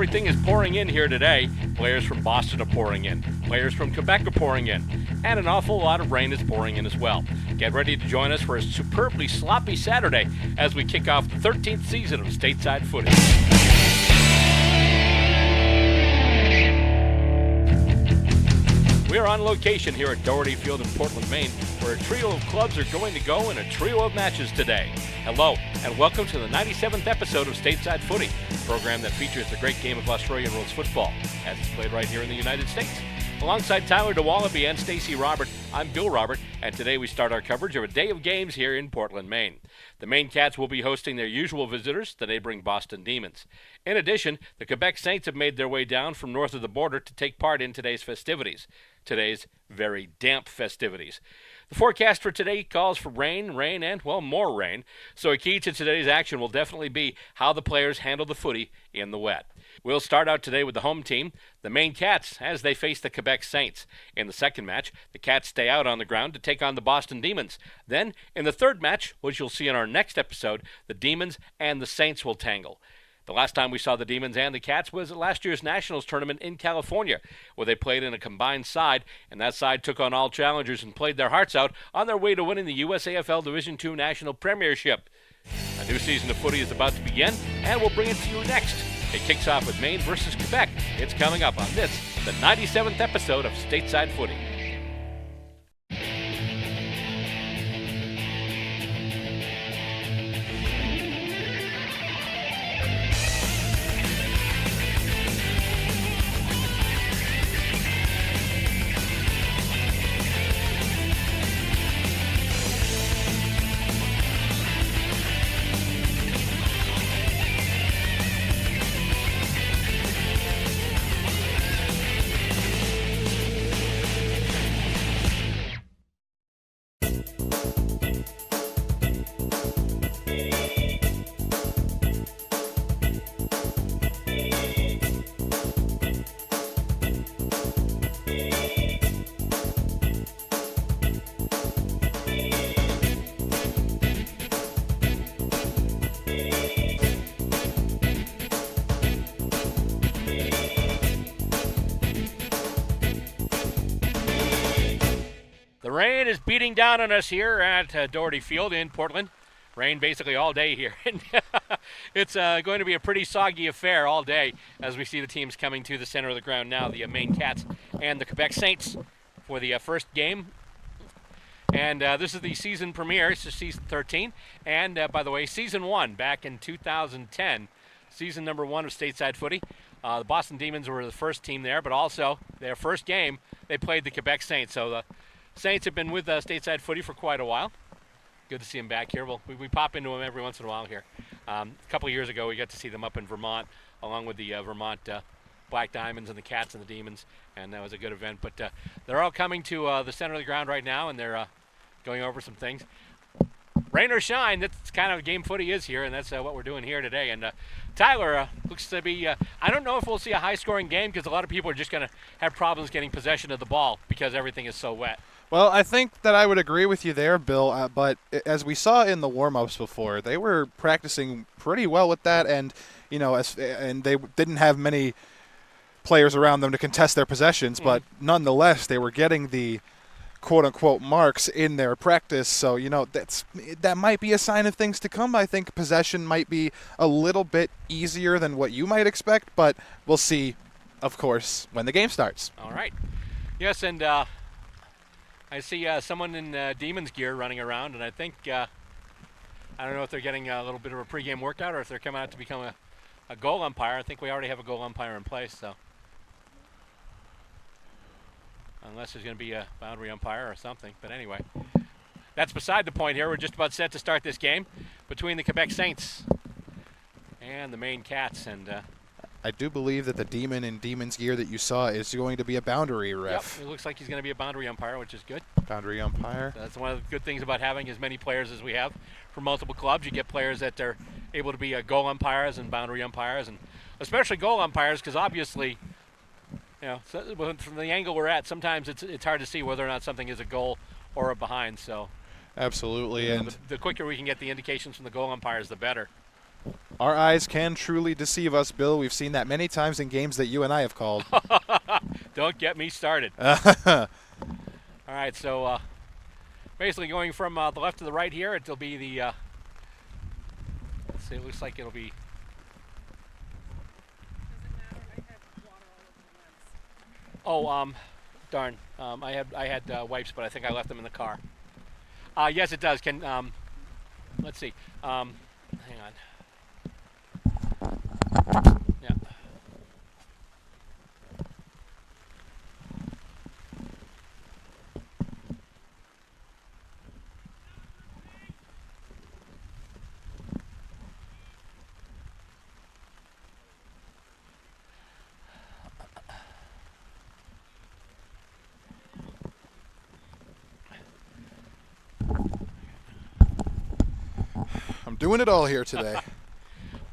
Everything is pouring in here today. Players from Boston are pouring in. Players from Quebec are pouring in. And an awful lot of rain is pouring in as well. Get ready to join us for a superbly sloppy Saturday as we kick off the 13th season of Stateside Footy. We are on location here at Dougherty Field in Portland, Maine, where a trio of clubs are going to go in a trio of matches today. Hello, and welcome to the 97th episode of Stateside Footy, a program that features the great game of Australian Rules Football, as it's played right here in the United States. Alongside Tyler DeWallaby and Stacey Robert, I'm Bill Robert, and today we start our coverage of a day of games here in Portland, Maine. The Maine Cats will be hosting their usual visitors, the neighboring Boston Demons. In addition, the Quebec Saints have made their way down from north of the border to take part in today's festivities. Today's very damp festivities. The forecast for today calls for rain, and, well, more rain. So a key to today's action will definitely be how the players handle the footy in the wet. We'll start out today with the home team, the Maine Cats, as they face the Quebec Saints. In the second match, the Cats stay out on the ground to take on the Boston Demons. Then, in the third match, which you'll see in our next episode, the Demons and the Saints will tangle. The last time we saw the Demons and the Cats was at last year's Nationals tournament in California, where they played in a combined side, and that side took on all challengers and played their hearts out on their way to winning the U.S.A. Division II National Premiership. A new season of footy is about to begin, and we'll bring it to you next. It kicks off with Maine versus Quebec. It's coming up on this, the 97th episode of Stateside Footy. The rain is beating down on us here at Dougherty Field in Portland. Rain basically all day here. It's going to be a pretty soggy affair all day as we see the teams coming to the center of the ground now, the Maine Cats and the Quebec Saints for the first game. And this is the season premiere. It's season 13. And by the way, season 1 back in 2010, season number 1 of Stateside Footy. The Boston Demons were the first team there, but also their first game, they played the Quebec Saints. So the Saints have been with Stateside Footy for quite a while. Good to see them back here. We pop into them every once in a while here. A couple of years ago, we got to see them up in Vermont, along with the Vermont Black Diamonds and the Cats and the Demons, and that was a good event. But they're all coming to the center of the ground right now, and they're going over some things. Rain or shine, that's kind of game footy is here, and that's what we're doing here today. And Tyler, looks to be, I don't know if we'll see a high-scoring game because a lot of people are just going to have problems getting possession of the ball because everything is so wet. Well, I think that I would agree with you there, Bill, but as we saw in the warm-ups before, they were practicing pretty well with that, and and they didn't have many players around them to contest their possessions, but nonetheless, they were getting the quote-unquote marks in their practice, so that might be a sign of things to come. I think possession might be a little bit easier than what you might expect, but we'll see, of course, when the game starts. All right. Yes, and I see someone in Demons gear running around, and I think, I don't know if they're getting a little bit of a pregame workout or if they're coming out to become a goal umpire. I think we already have a goal umpire in place, so. Unless there's going to be a boundary umpire or something. But anyway, that's beside the point here. We're just about set to start this game between the Quebec Saints and the Maine Cats. And I do believe that the Demon in Demon's gear that you saw is going to be a boundary ref. Yep, it looks like he's going to be a boundary umpire, which is good. Boundary umpire. That's one of the good things about having as many players as we have from multiple clubs. You get players that are able to be goal umpires and boundary umpires, and especially goal umpires, because obviously, from the angle we're at, sometimes it's hard to see whether or not something is a goal or a behind. So absolutely, and the quicker we can get the indications from the goal umpires, the better. Our eyes can truly deceive us, Bill. We've seen that many times in games that you and I have called. Don't get me started. All right, so basically going from the left to the right here, it'll be the, let's see, it looks like it'll be. Oh, darn. I had wipes, but I think I left them in the car. Yes, it does. Let's see. Hang on. Yeah. I'm doing it all here today.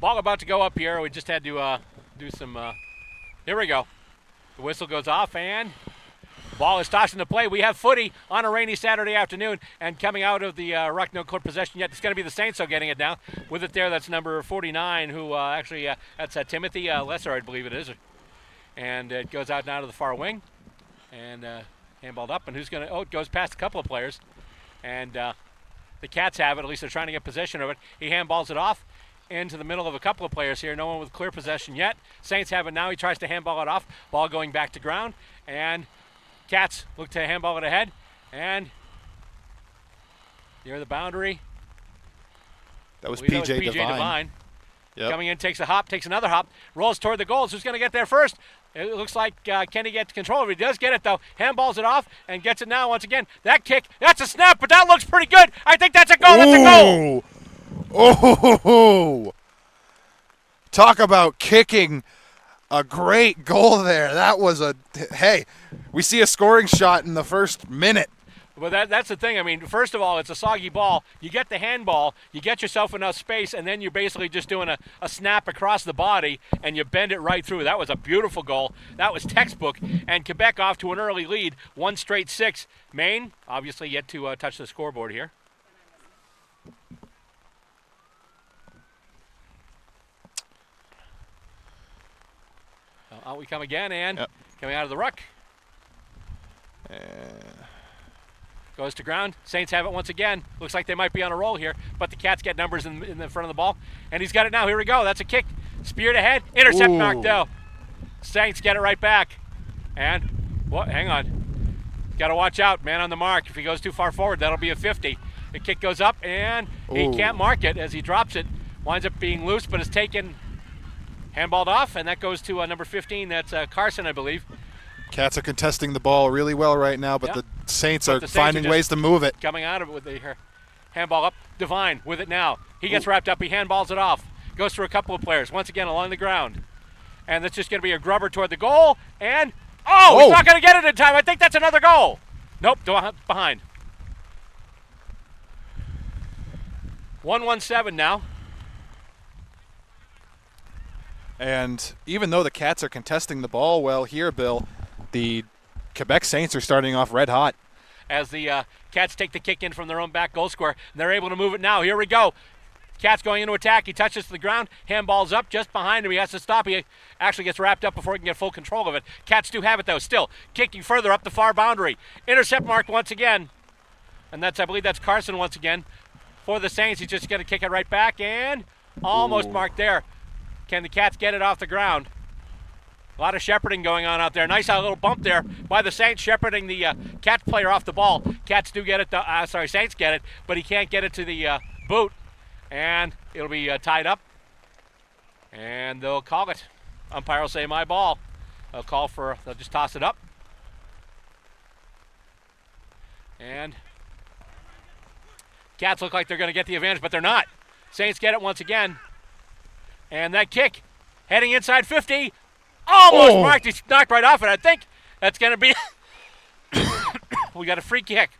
Ball about to go up here. We just had to do some. Here we go. The whistle goes off and ball is tossed into play. We have footy on a rainy Saturday afternoon, and coming out of the ruck, no court possession yet. It's going to be the Saints, so getting it now. With it there, that's number 49, who actually, that's Timothy Lesser, I believe it is. And it goes out now to the far wing. And handballed up, and who's going to, oh, it goes past a couple of players. And the Cats have it, at least they're trying to get possession of it. He handballs it off into the middle of a couple of players here. No one with clear possession yet. Saints have it now. He tries to handball it off. Ball going back to ground. And Cats look to handball it ahead. And near the boundary. That was PJ Devine. Yep. Coming in, takes a hop, takes another hop, rolls toward the goals. Who's going to get there first? It looks like can he get control of it? He does get it, though. Handballs it off and gets it now once again. That kick, that's a snap, but that looks pretty good. I think that's a goal. That's a goal. Oh, talk about kicking a great goal there. That was hey, we see a scoring shot in the first minute. Well, that's the thing. I mean, first of all, it's a soggy ball. You get the handball, you get yourself enough space, and then you're basically just doing a snap across the body, and you bend it right through. That was a beautiful goal. That was textbook. And Quebec off to an early lead, 1 straight 6. Maine, obviously, yet to touch the scoreboard here. Out we come again, and coming out of the ruck. Goes to ground. Saints have it once again. Looks like they might be on a roll here, but the Cats get numbers in the front of the ball. And he's got it now. Here we go. That's a kick. Speared ahead. Intercept marked though. Saints get it right back. And, what? Hang on. Got to watch out. Man on the mark. If he goes too far forward, that'll be a 50. The kick goes up, and he can't mark it as he drops it. Winds up being loose, but is taken, handballed off, and that goes to number 15. That's Carson, I believe. Cats are contesting the ball really well right now, but the Saints are finding ways to move it. Coming out of it with the handball up. Devine with it now. He gets wrapped up. He handballs it off. Goes through a couple of players. Once again along the ground. And that's just going to be a grubber toward the goal. And, he's not going to get it in time. I think that's another goal. Nope, behind. 1-1-7 now. And even though the Cats are contesting the ball well here, Bill, the Quebec Saints are starting off red hot. As the Cats take the kick in from their own back goal square. They're able to move it now. Here we go. Cats going into attack. He touches the ground. Handballs up just behind him. He has to stop. He actually gets wrapped up before he can get full control of it. Cats do have it, though. Still kicking further up the far boundary. Intercept marked once again. And I believe that's Carson once again. For the Saints, he's just going to kick it right back. And almost marked there. Can the Cats get it off the ground? A lot of shepherding going on out there. Nice little bump there by the Saints, shepherding the Cats player off the ball. Cats do get it. Saints get it, but he can't get it to the boot. And it'll be tied up. And they'll call it. Umpire will say, my ball. They'll just toss it up. And Cats look like they're going to get the advantage, but they're not. Saints get it once again. And that kick, heading inside 50, almost marked. He's knocked right off it. I think that's going to be, we got a free kick.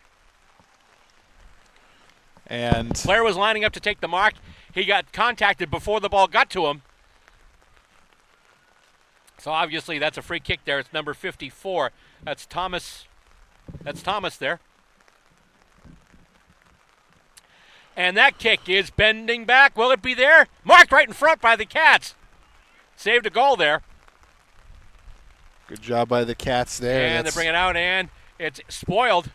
And player was lining up to take the mark. He got contacted before the ball got to him. So obviously that's a free kick there. It's number 54. That's Thomas. That's Thomas there. And that kick is bending back. Will it be there? Marked right in front by the Cats. Saved a goal there. Good job by the Cats there. And they bring it out, and it's spoiled.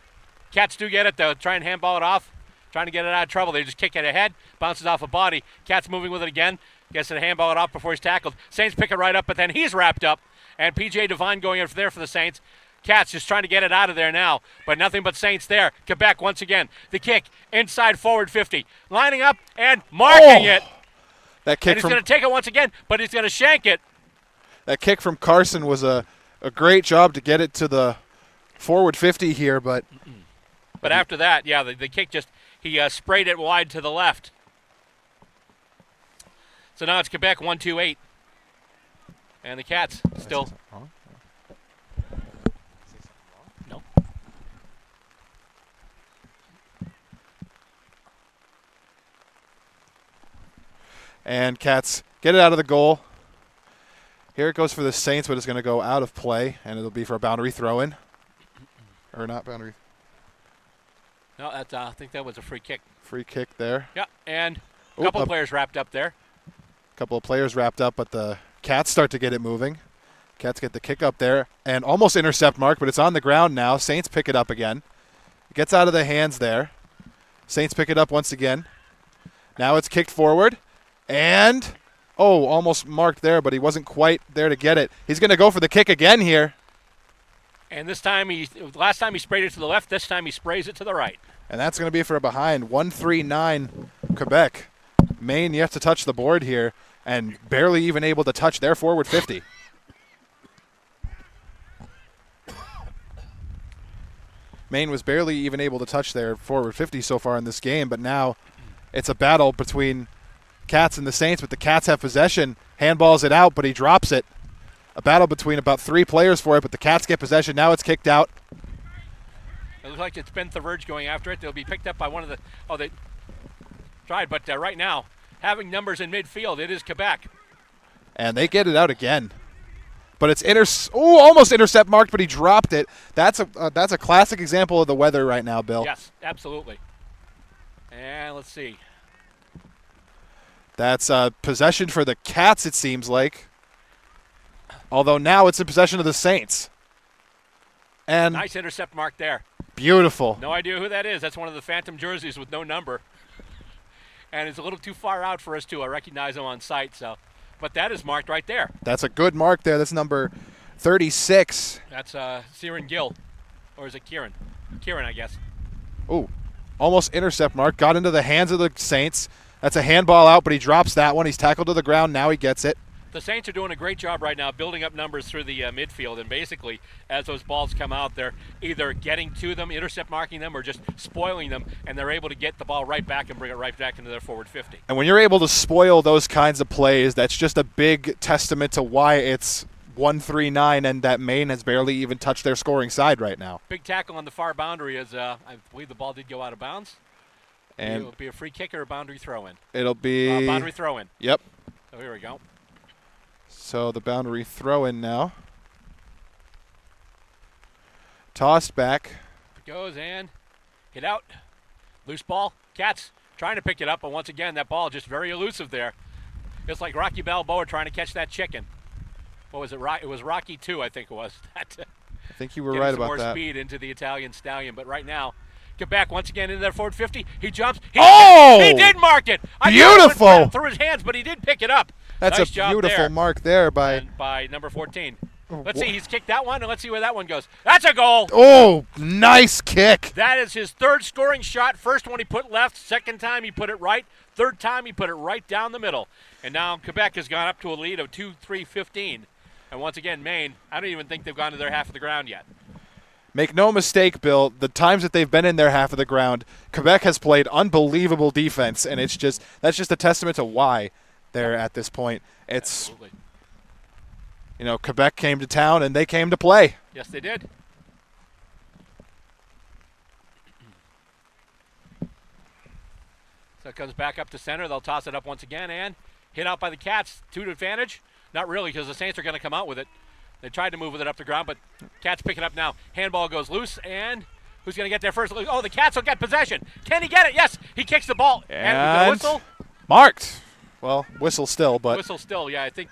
Cats do get it, though. Try and handball it off. Trying to get it out of trouble. They just kick it ahead. Bounces off a body. Cats moving with it again. Gets it handball it off before he's tackled. Saints pick it right up, but then he's wrapped up. And P.J. Devine going in there for the Saints. Cats just trying to get it out of there now, but nothing but Saints there. Quebec once again. The kick inside forward 50. Lining up and marking it. That kick and he's going to take it once again, but he's going to shank it. That kick from Carson was a great job to get it to the forward 50 here, but after that, yeah, the kick just, he sprayed it wide to the left. So now it's Quebec 1-2-8. And the Cats still. No. And Cats get it out of the goal. Here it goes for the Saints, but it's going to go out of play, and it'll be for a boundary throw-in. Or not boundary. No, I think that was a free kick. Free kick there. Yeah, and a couple of players wrapped up there. A couple of players wrapped up, but the Cats start to get it moving. Cats get the kick up there and almost intercept Mark, but it's on the ground now. Saints pick it up again. It gets out of the hands there. Saints pick it up once again. Now it's kicked forward. And, almost marked there, but he wasn't quite there to get it. He's going to go for the kick again here. And this time, last time he sprayed it to the left, this time he sprays it to the right. And that's going to be for a behind. 1-3-9 Quebec. Maine yet to touch the board here and barely even able to touch their forward 50. Maine was barely even able to touch their forward 50 so far in this game, but now it's a battle between Cats and the Saints, but the Cats have possession. Handballs it out, but he drops it. A battle between about 3 players for it, but the Cats get possession. Now it's kicked out. It looks like it's Ben Thaverge going after it. They'll be picked up by one of the... Oh, they tried, but right now, having numbers in midfield, it is Quebec. And they get it out again. But it's almost intercept marked, but he dropped it. That's a classic example of the weather right now, Bill. Yes, absolutely. And let's see. That's possession for the Cats, it seems like. Although now it's in possession of the Saints. And nice intercept mark there. Beautiful. No idea who that is. That's one of the phantom jerseys with no number. And it's a little too far out for us to recognize him on sight. But that is marked right there. That's a good mark there. That's number 36. That's Ciaran Gill. Or is it Kieran? Kieran, I guess. Ooh, almost intercept mark. Got into the hands of the Saints. That's a handball out, but he drops that one. He's tackled to the ground. Now he gets it. The Saints are doing a great job right now building up numbers through the midfield, and basically as those balls come out, they're either getting to them, intercept marking them, or just spoiling them, and they're able to get the ball right back and bring it right back into their forward 50. And when you're able to spoil those kinds of plays, that's just a big testament to why it's 1-3-9 and that Maine has barely even touched their scoring side right now. Big tackle on the far boundary as I believe the ball did go out of bounds. And it'll be a free kick or a boundary throw-in. It'll be boundary throw-in. Yep. So here we go. So the boundary throw-in now. Tossed back. It goes and hit out. Loose ball. Cats trying to pick it up, but once again, that ball just very elusive there. It's like Rocky Balboa trying to catch that chicken. What was it? It was Rocky 2, I think it was. I think you were right about more that. Speed into the Italian stallion, but right now, get back once again into that forward 50. He jumps. He did mark it. Beautiful. I through his hands, but he did pick it up. That's nice a beautiful mark there by number 14. Let's see. He's kicked that one, and let's see where that one goes. That's a goal. Oh, nice kick. That is his third scoring shot. First one he put left. Second time he put it right. Third time he put it right down the middle. And now Quebec has gone up to a lead of 2-3-15. And once again, Maine, I don't even think they've gone to their half of the ground yet. Make no mistake, Bill, the times that they've been in their half of the ground, Quebec has played unbelievable defense, and that's just a testament to why they're at this point. It's Absolutely. Quebec came to town and they came to play. Yes, they did. So it comes back up to center. They'll toss it up once again and hit out by the Cats. 2 to advantage. Not really, because the Saints are going to come out with it. They tried to move with it up the ground, but Cats pick it up now. Handball goes loose, and who's going to get there first. Oh, the Cats will get possession. Can he get it? Yes, he kicks the ball. And the whistle? Marked. Well, whistle still, but. Whistle still, yeah. I think.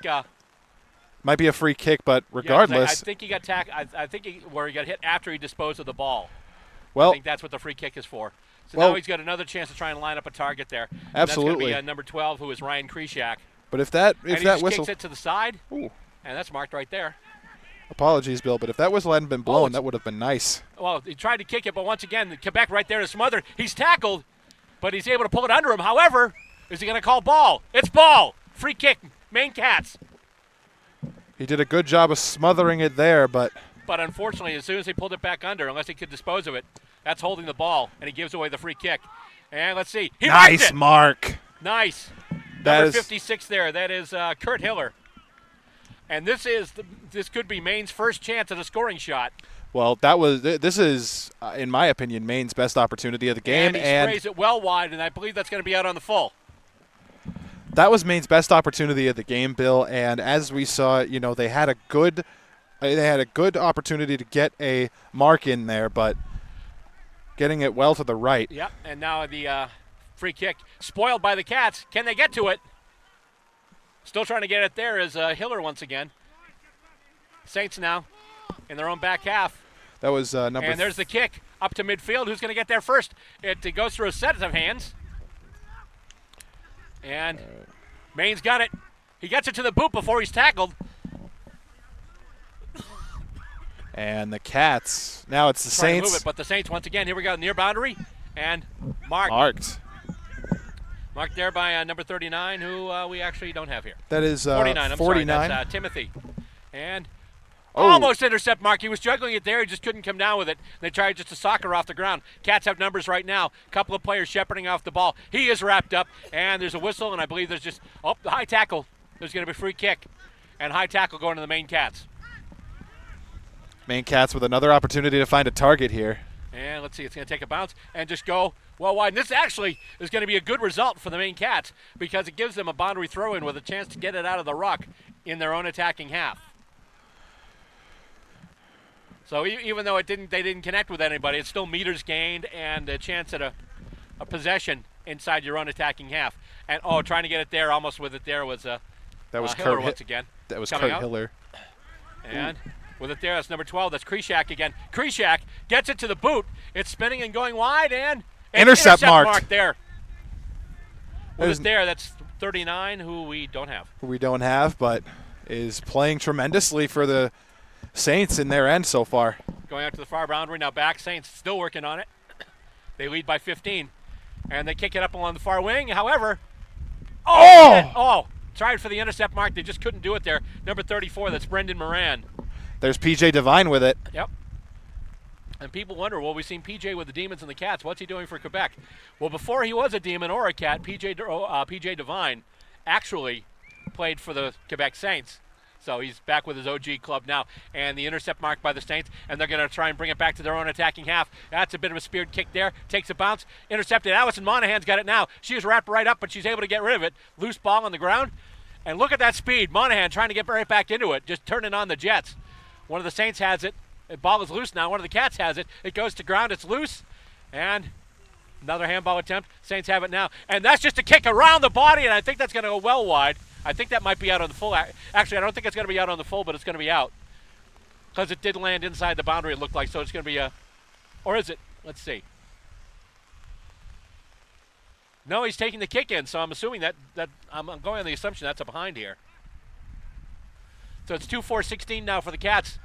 Might be a free kick, but regardless. Yeah, I think he got I think he got hit after he disposed of the ball. Well, I think that's what the free kick is for. So now he's got another chance to try and line up a target there. Absolutely. And that's going to be number 12, who is Ryan Krishak. But if that whistle whistle kicks it to the side, ooh. And that's marked right there. Apologies, Bill, but if that whistle hadn't been blown, that would have been nice. Well, he tried to kick it, but once again, Quebec right there to smother. He's tackled, but he's able to pull it under him. However, is he going to call ball? It's ball. Free kick, Maine Cats. He did a good job of smothering it there, but unfortunately, as soon as he pulled it back under, unless he could dispose of it, that's holding the ball, and he gives away the free kick. And let's see. He nice mark. Nice. Number 56 there. That is Kurt Hiller. And this could be Maine's first chance at a scoring shot. Well, this is, in my opinion, Maine's best opportunity of the game. And he sprays it well wide, and I believe that's going to be out on the full. That was Maine's best opportunity of the game, Bill. And as we saw, they had a good opportunity to get a mark in there, but getting it well to the right. Yep. And now the free kick spoiled by the Cats. Can they get to it? Still trying to get it there is Hiller once again. Saints now in their own back half. That was number. And there's the kick up to midfield. Who's going to get there first? It goes through a set of hands. And Maine's got it. He gets it to the boot before he's tackled. And the Cats. Now it's the Saints. To move it, but the Saints once again. Here we go, near boundary. And marked. Marked there by number 39, who we actually don't have here. That is 49. 49. That's Timothy. And almost intercept mark. He was juggling it there. He just couldn't come down with it. They tried just to soccer off the ground. Cats have numbers right now. A couple of players shepherding off the ball. He is wrapped up, and there's a whistle, and I believe there's just the high tackle. There's going to be a free kick, and high tackle going to the Maine Cats. Maine Cats with another opportunity to find a target here. And let's see, it's going to take a bounce and just go well wide. And this actually is going to be a good result for the Maine Cats because it gives them a boundary throw-in with a chance to get it out of the ruck in their own attacking half. So even though they didn't connect with anybody, it's still meters gained and a chance at a possession inside your own attacking half. And trying to get it there, almost with it there was Hiller once again. That was Kurt Hiller. And with it there, that's number 12. That's Krishak again. Krishak gets it to the boot. It's spinning and going wide, and intercept mark there. With it there, that's 39, who we don't have. But is playing tremendously for the Saints in their end so far. Going out to the far boundary, now back. Saints still working on it. They lead by 15, and they kick it up along the far wing. However, tried for the intercept mark. They just couldn't do it there. Number 34, that's Brendan Moran. There's PJ Devine with it. Yep. And people wonder, well, we've seen PJ with the Demons and the Cats. What's he doing for Quebec? Well, before he was a Demon or a Cat, PJ Devine actually played for the Quebec Saints. So he's back with his OG club now. And the intercept mark by the Saints, and they're going to try and bring it back to their own attacking half. That's a bit of a speared kick there. Takes a bounce. Intercepted. Allison Monahan's got it now. She is wrapped right up, but she's able to get rid of it. Loose ball on the ground. And look at that speed. Monahan trying to get right back into it, just turning on the Jets. One of the Saints has it. The ball is loose now. One of the Cats has it. It goes to ground. It's loose. And another handball attempt. Saints have it now. And that's just a kick around the body, and I think that's going to go well wide. I think that might be out on the full. Actually, I don't think it's going to be out on the full, but it's going to be out. Because it did land inside the boundary, it looked like. So it's going to be a... Or is it? Let's see. No, he's taking the kick in, so I'm assuming that I'm going on the assumption that's a behind here. So it's 2-4-16 now for the Cats.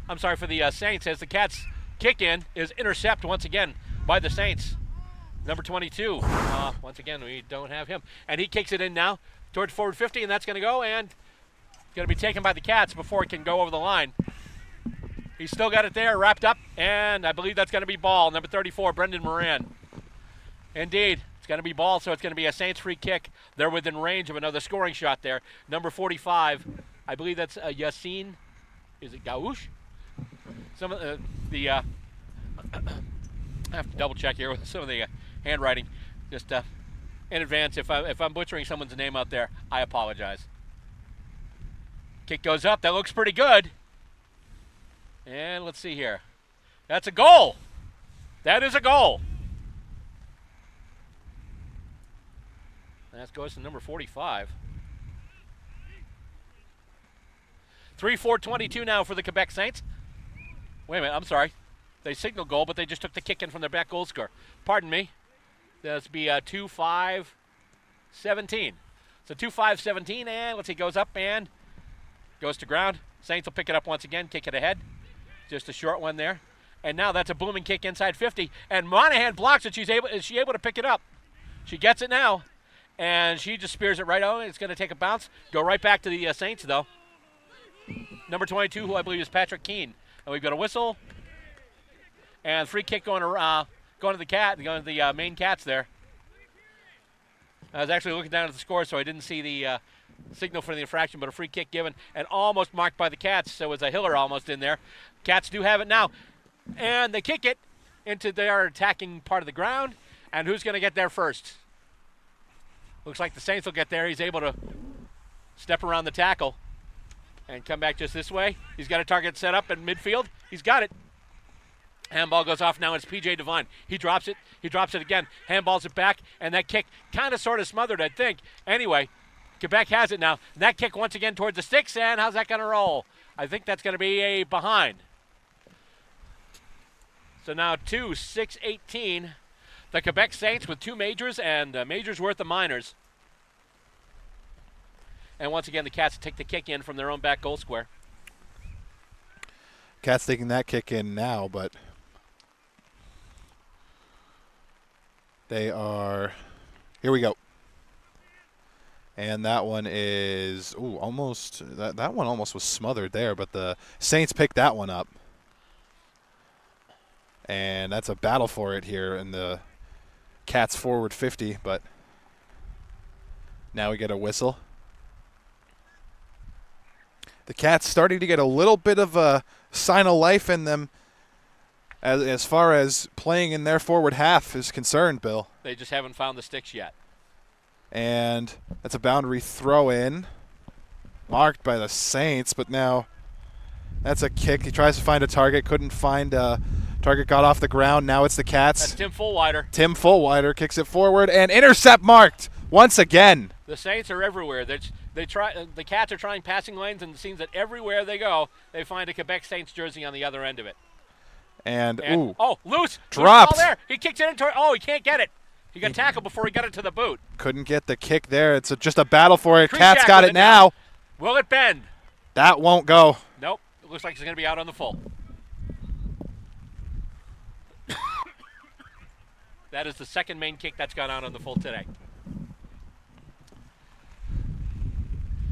I'm sorry, for the Saints, as the Cats kick in is intercept once again by the Saints. Number 22. Once again, we don't have him. And he kicks it in now towards forward 50, and that's going to go and going to be taken by the Cats before it can go over the line. He's still got it there, wrapped up, and I believe that's going to be ball. Number 34, Brendan Moran. Indeed. It's going to be ball, so it's going to be a Saints free kick. They're within range of another scoring shot there. Number 45, I believe that's Yassine. Is it Gaouche? Some of I have to double check here with some of the handwriting. Just in advance, if I'm butchering someone's name out there, I apologize. Kick goes up. That looks pretty good. And let's see here. That's a goal. That is a goal. That goes to number 45. 3-4-22 now for the Quebec Saints. Wait a minute, I'm sorry. They signaled goal, but they just took the kick in from their back goal scorer. Pardon me. That's be 2-5-17. So 2-5-17, and let's see, goes up and goes to ground. Saints will pick it up once again, kick it ahead. Just a short one there. And now that's a booming kick inside 50. And Monahan blocks it. Is she able to pick it up? She gets it now. And she just spears it right out. It's going to take a bounce. Go right back to the Saints, though. Number 22, who I believe is Patrick Keane. And we've got a whistle. And free kick going to the Maine Cats there. I was actually looking down at the score, so I didn't see the signal for the infraction, but a free kick given and almost marked by the Cats. So it was a Hiller almost in there. Cats do have it now. And they kick it into their attacking part of the ground. And who's going to get there first? Looks like the Saints will get there. He's able to step around the tackle and come back just this way. He's got a target set up in midfield. He's got it. Handball goes off now. It's P.J. Devine. He drops it. He drops it again. Handballs it back. And that kick kind of sort of smothered, I think. Anyway, Quebec has it now. And that kick once again towards the sticks. And how's that going to roll? I think that's going to be a behind. So now 2-6-18. The Quebec Saints with 2 majors and majors worth of minors. And once again, the Cats take the kick in from their own back goal square. Cats taking that kick in now, but they are. Here we go. And that one is almost. That one almost was smothered there, but the Saints picked that one up. And that's a battle for it here in the Cats forward 50, but now we get a whistle. The Cats starting to get a little bit of a sign of life in them as far as playing in their forward half is concerned, Bill. They just haven't found the sticks yet. And that's a boundary throw in, marked by the Saints, but now that's a kick. He tries to find a target, couldn't find a target, got off the ground. Now it's the Cats. That's Tim Fullwider. Tim Fullwider kicks it forward and intercept marked once again. The Saints are everywhere. The Cats are trying passing lanes, and it seems that everywhere they go, they find a Quebec Saints jersey on the other end of it. And loose. Dropped. Loose ball there. He kicks it into. He can't get it. He got tackled before he got it to the boot. Couldn't get the kick there. It's just a battle for it. Krishak Cats got it now. Will it bend? That won't go. Nope. It looks like he's going to be out on the full. That is the second main kick that's gone out on the full today.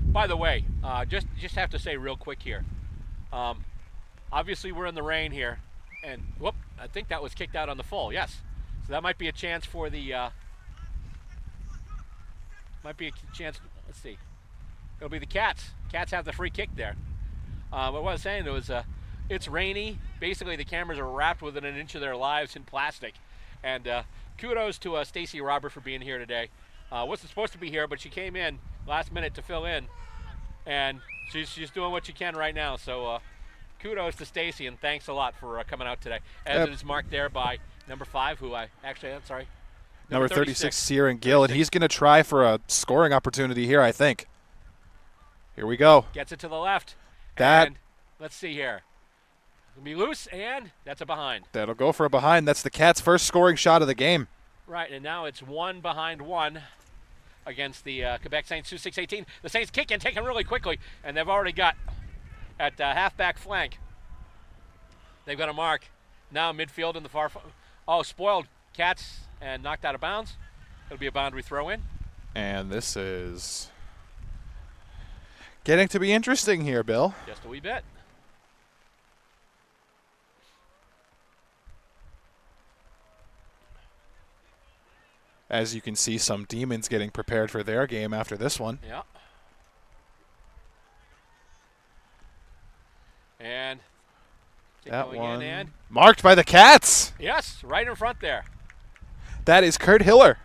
By the way, just have to say real quick here. Obviously, we're in the rain here, and I think that was kicked out on the full. Yes, so that might be a chance for the. Let's see. It'll be the Cats. Cats have the free kick there. But what I was saying was, it's rainy. Basically, the cameras are wrapped within an inch of their lives in plastic. And kudos to Stacy Robert for being here today. Wasn't supposed to be here, but she came in last minute to fill in. And she's doing what she can right now. So kudos to Stacy, and thanks a lot for coming out today. As it is marked there by number 5, Number 36, Sierra Gill, and he's going to try for a scoring opportunity here, I think. Here we go. Gets it to the left. And let's see here. It'll be loose, and that's a behind. That'll go for a behind. That's the Cats' first scoring shot of the game. Right, and now it's 1 behind 1 against the Quebec Saints, 2-6-18. The Saints kick in, taken really quickly, and they've already got at halfback flank. They've got a mark. Now midfield in the far. Spoiled Cats and knocked out of bounds. It'll be a boundary throw in. And this is getting to be interesting here, Bill. Just a wee bit. As you can see, some Demons getting prepared for their game after this one. Yeah. And that one marked by the Cats. Yes, right in front there. That is Kurt Hiller.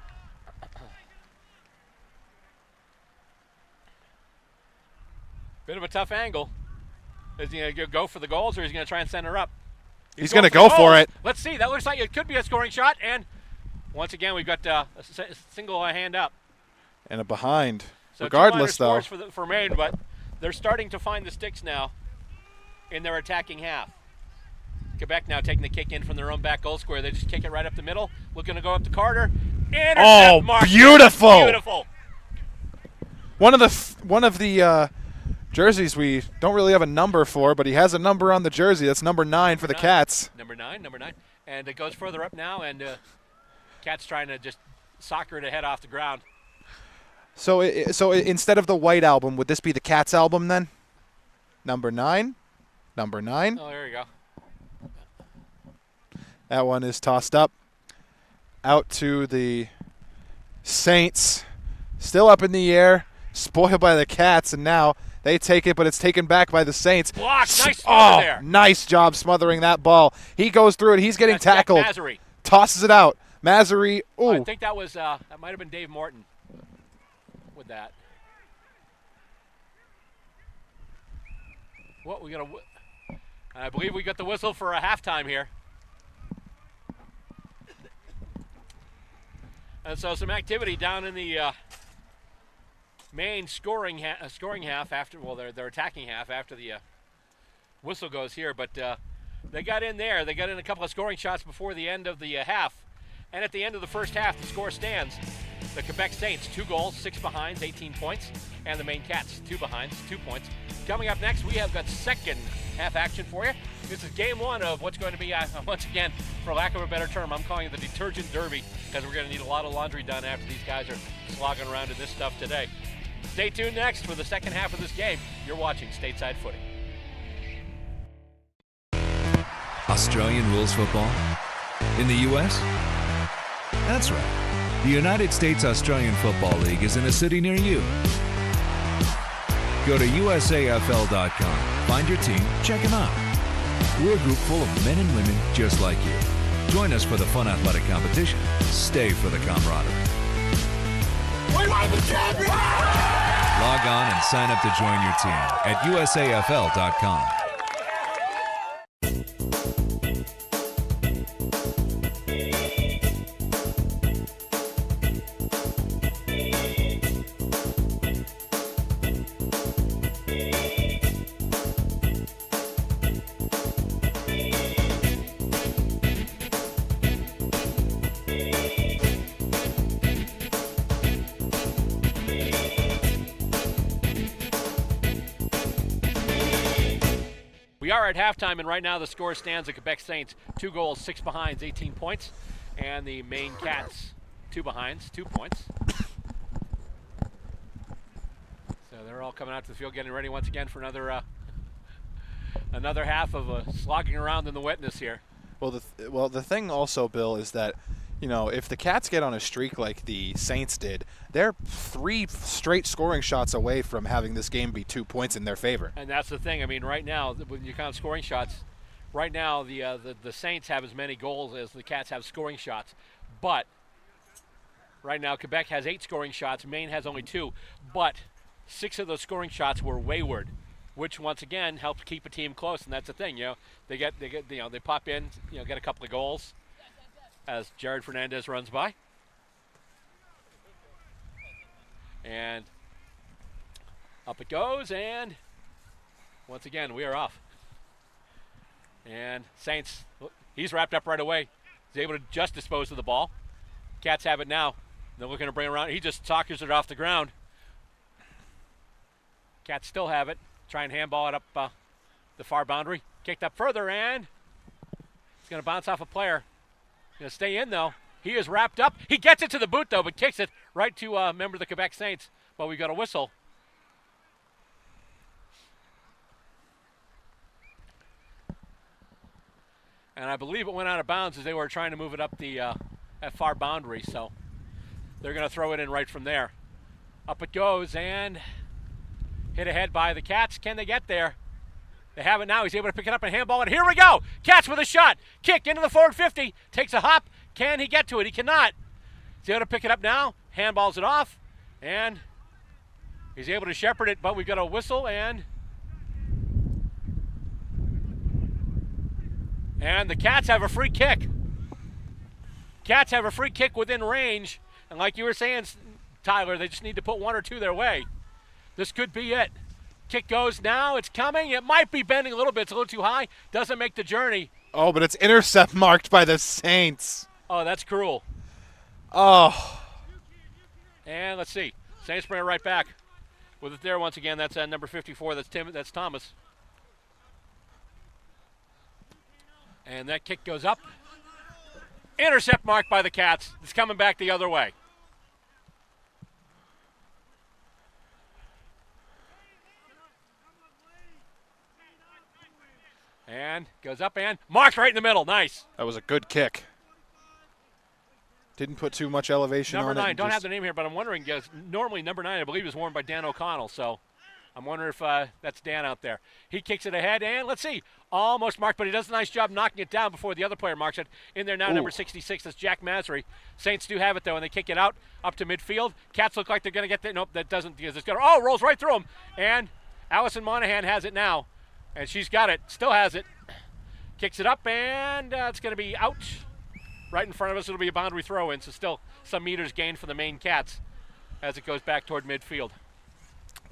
Bit of a tough angle. Is he going to go for the goals, or is he going to try and send her up? He's going to go for it. Let's see. That looks like it could be a scoring shot. And once again, we've got a single hand up. And a behind. So regardless, though. For Maine, but they're starting to find the sticks now in their attacking half. Quebec now taking the kick in from their own back goal square. They just kick it right up the middle. Looking to go up to Carter. Oh, beautiful! Beautiful. One of the jerseys we don't really have a number for, but he has a number on the jersey. That's number 9 for the Cats. Number 9. And it goes further up now, and Cats trying to just soccer it ahead off the ground. So instead of the White album, would this be the Cats album then? Number 9. Number 9. Oh, there you go. That one is tossed up. Out to the Saints. Still up in the air. Spoiled by the Cats, and now they take it, but it's taken back by the Saints. Blocked. Nice smother there. Nice job smothering that ball. He goes through it. He's getting tackled. Tosses it out. Mazary. Ooh. I think that was that might have been Dave Morton with that. What we got? I believe we got the whistle for a halftime here. And so some activity down in the Maine scoring half after, well, their attacking half after the whistle goes here. But they got in there. They got in a couple of scoring shots before the end of the half. And at the end of the first half, the score stands. The Quebec Saints, 2 goals, 6 behinds, 18 points. And the Maine Cats, 2 behinds, 2 points. Coming up next, we have got second half action for you. This is game 1 of what's going to be, once again, for lack of a better term, I'm calling it the detergent derby, because we're going to need a lot of laundry done after these guys are slogging around in this stuff today. Stay tuned next for the second half of this game. You're watching Stateside Footy. Australian Rules Football? In the U.S.? That's right. The United States Australian Football League is in a city near you. Go to USAFL.com, find your team, check them out. We're a group full of men and women just like you. Join us for the fun athletic competition. Stay for the camaraderie. We want the champion! Log on and sign up to join your team at USAFL.com. We are at halftime, and right now the score stands at Quebec Saints, 2 goals, 6 behinds, 18 points. And the Maine Cats, 2 behinds, 2 points. So they're all coming out to the field, getting ready once again for another another half of slogging around in the wetness here. Well, the thing also, Bill, is that, you know, if the Cats get on a streak like the Saints did, they're 3 straight scoring shots away from having this game be 2 points in their favor. And that's the thing. I mean, right now, when you count scoring shots, right now the Saints have as many goals as the Cats have scoring shots. But right now, Quebec has 8 scoring shots. Maine has only 2. But 6 of those scoring shots were wayward, which once again helps keep a team close. And that's the thing. You know, they pop in, get a couple of goals as Jared Fernandez runs by. And up it goes, and once again, we are off. And Saints, he's wrapped up right away. He's able to just dispose of the ball. Cats have it now. They're looking to bring it around. He just soccers it off the ground. Cats still have it. Try and handball it up the far boundary. Kicked up further, and it's going to bounce off a player. Going to stay in, though. He is wrapped up. He gets it to the boot, though, but kicks it right to a member of the Quebec Saints. But we've got a whistle. And I believe it went out of bounds as they were trying to move it up the that far boundary. So they're going to throw it in right from there. Up it goes, and hit ahead by the Cats. Can they get there? They have it now. He's able to pick it up and handball it. Here we go. Cats with a shot. Kick into the forward 50. Takes a hop. Can he get to it? He cannot. He's able to pick it up now. Handballs it off. And he's able to shepherd it, but we've got a whistle, and And the Cats have a free kick. Cats have a free kick within range. And like you were saying, Tyler, they just need to put one or two their way. This could be it. Kick goes now. It's coming. It might be bending a little bit. It's a little too high. Doesn't make the journey. Oh, but it's intercept marked by the Saints. Oh, that's cruel. Oh. And let's see. Saints bring it right back. With it there once again. That's number 54. That's Thomas. And that kick goes up. Intercept marked by the Cats. It's coming back the other way. And goes up and marked right in the middle. Nice. That was a good kick. Didn't put too much elevation on it. Number 9, don't have the name here, but I'm wondering, because normally number 9, I believe, is worn by Dan O'Connell, so I'm wondering if that's Dan out there. He kicks it ahead, and let's see, almost marked, but he does a nice job knocking it down before the other player marks it. In there now, number 66, that's Jack Masry. Saints do have it, though, and they kick it out up to midfield. Cats look like they're going to get there. Nope, that doesn't, because it's going to, rolls right through him, and Allison Monahan has it now, and she's got it, still has it. Kicks it up, and it's going to be out. Right in front of us, it'll be a boundary throw-in, so still some meters gained for the Maine Cats as it goes back toward midfield.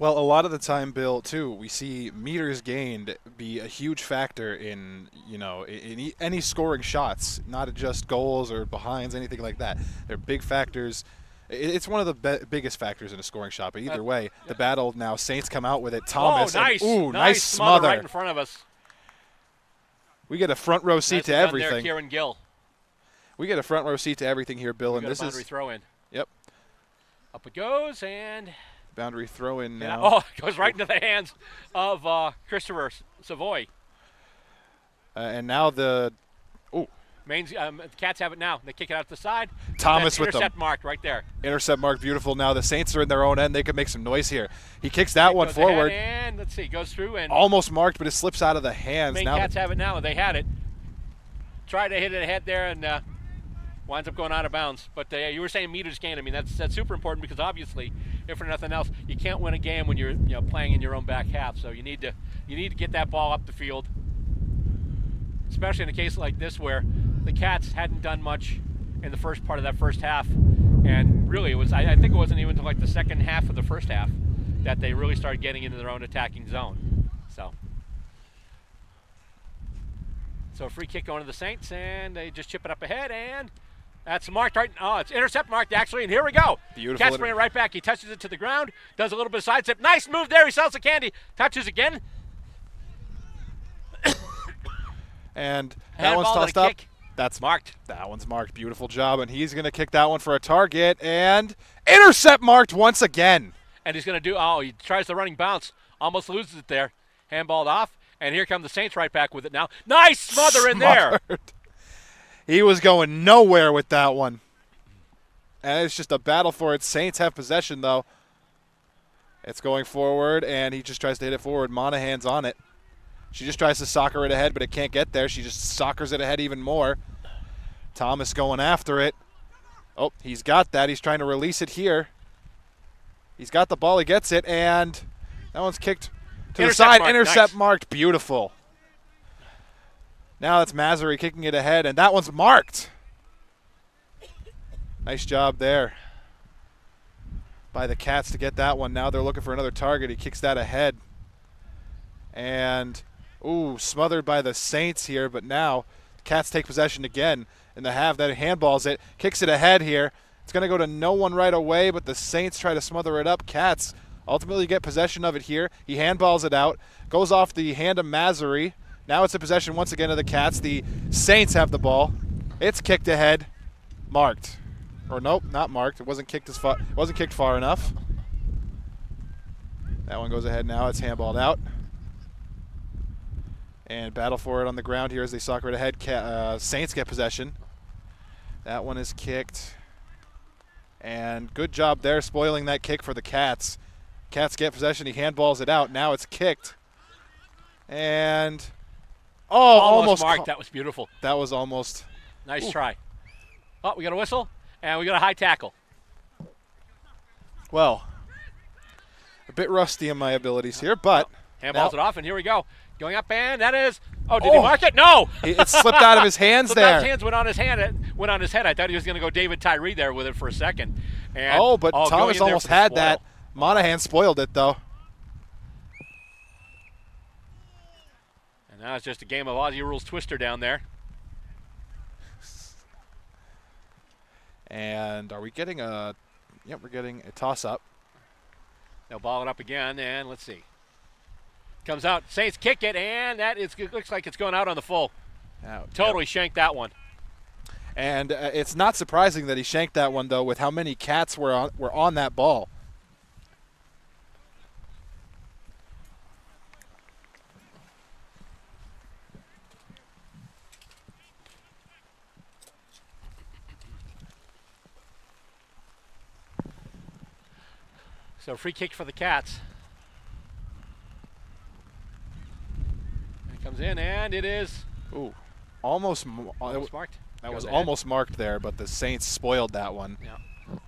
Well, a lot of the time, Bill, too, we see meters gained be a huge factor in, in any scoring shots, not just goals or behinds, anything like that. They're big factors. It's one of the biggest factors in a scoring shot, but either way, the battle now, Saints come out with it. Thomas, nice. Nice smother. Right in front of us. We get a front row seat to everything. There, Kieran Gill. We get a front row seat to everything here, Bill, and this boundary throw in. Yep. Up it goes, and boundary throw in now. Oh, it goes right into the hands of Christopher Savoy. And now the Maine's Cats have it now. They kick it out to the side. Thomas with intercept marked right there. Intercept marked, beautiful. Now the Saints are in their own end. They could make some noise here. He kicks that one forward. And let's see, goes through and almost marked, but it slips out of the hands. Maine Cats have it now. They had it. Tried to hit it ahead there and winds up going out of bounds. But you were saying meters gained. I mean, that's super important because obviously, if for nothing else, you can't win a game when you're playing in your own back half. So you need to get that ball up the field, especially in a case like this where the Cats hadn't done much in the first part of that first half, and really I think it wasn't even until like the second half of the first half that they really started getting into their own attacking zone. So a free kick going to the Saints, and they just chip it up ahead, and that's marked right. Oh, it's intercept marked, actually, and here we go. Beautiful. Cats bring it right back. He touches it to the ground, does a little bit of side step. Nice move there. He sells the candy. Touches again. And that one's tossed up. That's marked. That one's marked. Beautiful job, and he's going to kick that one for a target, and intercept marked once again. And he's going to he tries the running bounce, almost loses it there. Handballed off. And here come the Saints right back with it now. Nice smother in there. He was going nowhere with that one. And it's just a battle for it. Saints have possession, though. It's going forward, and he just tries to hit it forward. Monahan's on it. She just tries to soccer it ahead, but it can't get there. She just soccers it ahead even more. Thomas going after it. Oh, he's got that. He's trying to release it here. He's got the ball. He gets it, and that one's kicked to the side. Intercept marked. Beautiful. Now that's Masry kicking it ahead, and that one's marked. Nice job there by the Cats to get that one. Now they're looking for another target. He kicks that ahead. And, smothered by the Saints here, but now Cats take possession again in the half. That handballs it, kicks it ahead here. It's going to go to no one right away, but the Saints try to smother it up. Cats ultimately get possession of it here. He handballs it out, goes off the hand of Masry. Now it's a possession once again of the Cats. The Saints have the ball. It's kicked ahead, marked. Or nope, not marked. It wasn't kicked far enough. That one goes ahead now. It's handballed out. And battle for it on the ground here as they soccer it ahead. Saints get possession. That one is kicked. And good job there spoiling that kick for the Cats. Cats get possession. He handballs it out. Now it's kicked. And almost marked. That was beautiful. That was almost. Nice try. Oh, we got a whistle, and we got a high tackle. Well, a bit rusty in my abilities here, but handballs it off, and here we go. Going up, and that is Oh, did he mark it? No. It slipped out of his hands Slipped out of there. his hands, went on his hand. Went on his head. I thought he was going to go David Tyree there with it for a second. And, But going Thomas in there almost for the had spoil. that. Monahan spoiled it, though. And now it's just a game of Aussie Rules Twister down there. And are we getting a... Yep, we're getting a toss-up. They'll ball it up again, and let's see. Comes out. Saints kick it, and it looks like it's going out on the full. Totally shanked that one. And it's not surprising that he shanked that one, though, with how many Cats were on that ball. So free kick for the Cats. It comes in, and it is Ooh, almost marked. That was almost marked there, but the Saints spoiled that one. Yeah.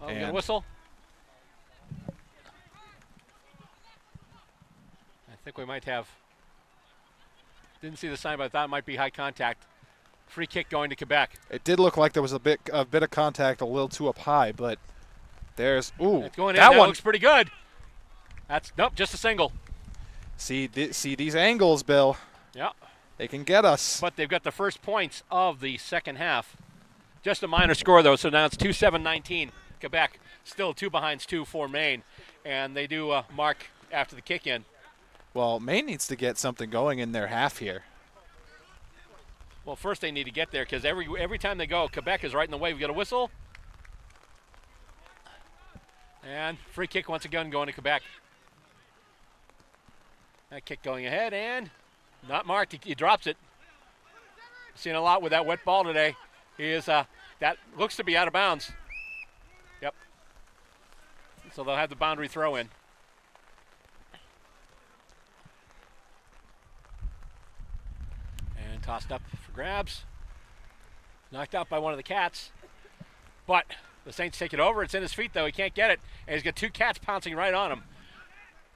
Oh, we got a And- whistle. I think we might have. Didn't see the sign, but I thought it might be high contact. Free kick going to Quebec. It did look like there was a bit of contact a little too up high, but there's It's going in. that That one. looks pretty good. That's nope, just a single. See these angles, Bill. Yeah. They can get us. But they've got the first points of the second half. Just a minor score, though, so now it's 2-7-19. Quebec still 2 for Maine. And they do mark after the kick in. Well, Maine needs to get something going in their half here. Well, first they need to get there because every time they go, Quebec is right in the way. We got a whistle. And free kick once again going to Quebec. That kick going ahead and not marked. He drops it. Seen a lot with that wet ball today. He is that looks to be out of bounds. Yep. So they'll have the boundary throw in. And tossed up for grabs. Knocked out by one of the Cats. But the Saints take it over. It's in his feet, though. He can't get it. And he's got two Cats pouncing right on him.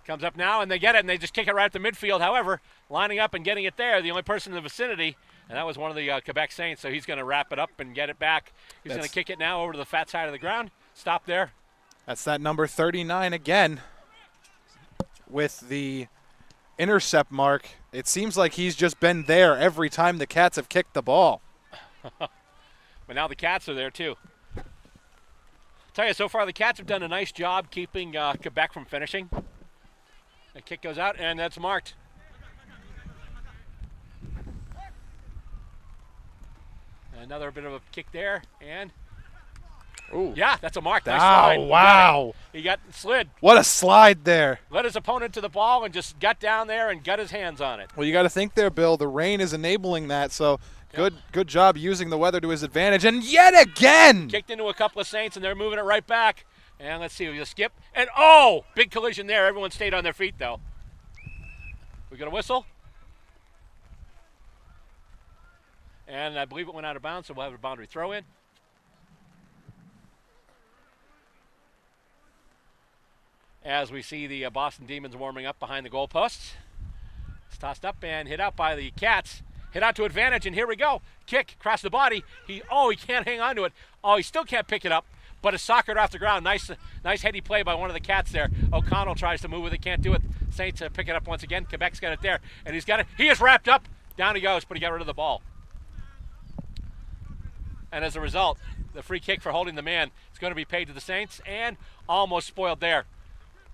Comes up now, and they get it, and they just kick it right at the midfield. However, lining up and getting it there, the only person in the vicinity, and that was one of the Quebec Saints, so he's going to wrap it up and get it back. He's going to kick it now over to the fat side of the ground. Stop there. That's that number 39 again with the intercept mark. It seems like he's just been there every time the Cats have kicked the ball. But now the Cats are there, too. Tell you, so far the Cats have done a nice job keeping Quebec from finishing. The kick goes out, and that's marked. Another bit of a kick there, and yeah, that's a mark. Nice slide. Wow. He got slid. What a slide there. Led his opponent to the ball and just got down there and got his hands on it. Well, you got to think there, Bill. The rain is enabling that, so good job using the weather to his advantage. And yet again! Kicked into a couple of Saints, and they're moving it right back. And let's see, we skip. And big collision there. Everyone stayed on their feet, though. We got a whistle. And I believe it went out of bounds, so we'll have a boundary throw in. As we see the Boston Demons warming up behind the goalposts. It's tossed up and hit out by the Cats. Hit out to advantage, and here we go. Kick across the body. He can't hang on to it. He still can't pick it up, but it's soccered off the ground. Nice heady play by one of the Cats there. O'Connell tries to move with it, can't do it. Saints pick it up once again. Quebec's got it there, and he's got it. He is wrapped up. Down he goes, but he got rid of the ball. And as a result, the free kick for holding the man is going to be paid to the Saints, and almost spoiled there.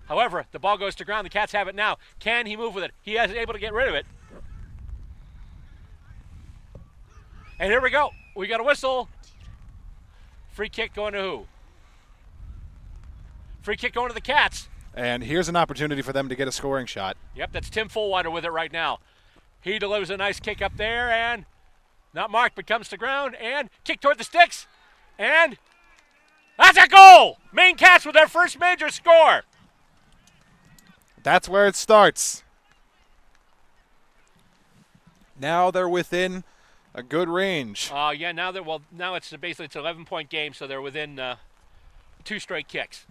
However, the ball goes to ground. The Cats have it now. Can he move with it? He is able to get rid of it. And here we go. We got a whistle. Free kick going to who? Free kick going to the Cats. And here's an opportunity for them to get a scoring shot. Yep, that's Tim Fullwider with it right now. He delivers a nice kick up there, and not marked, but comes to ground, and kick toward the sticks. And that's a goal! Maine Cats with their first major score. That's where it starts. Now they're within a good range. Now it's basically it's an 11-point game, so they're within 2 straight kicks.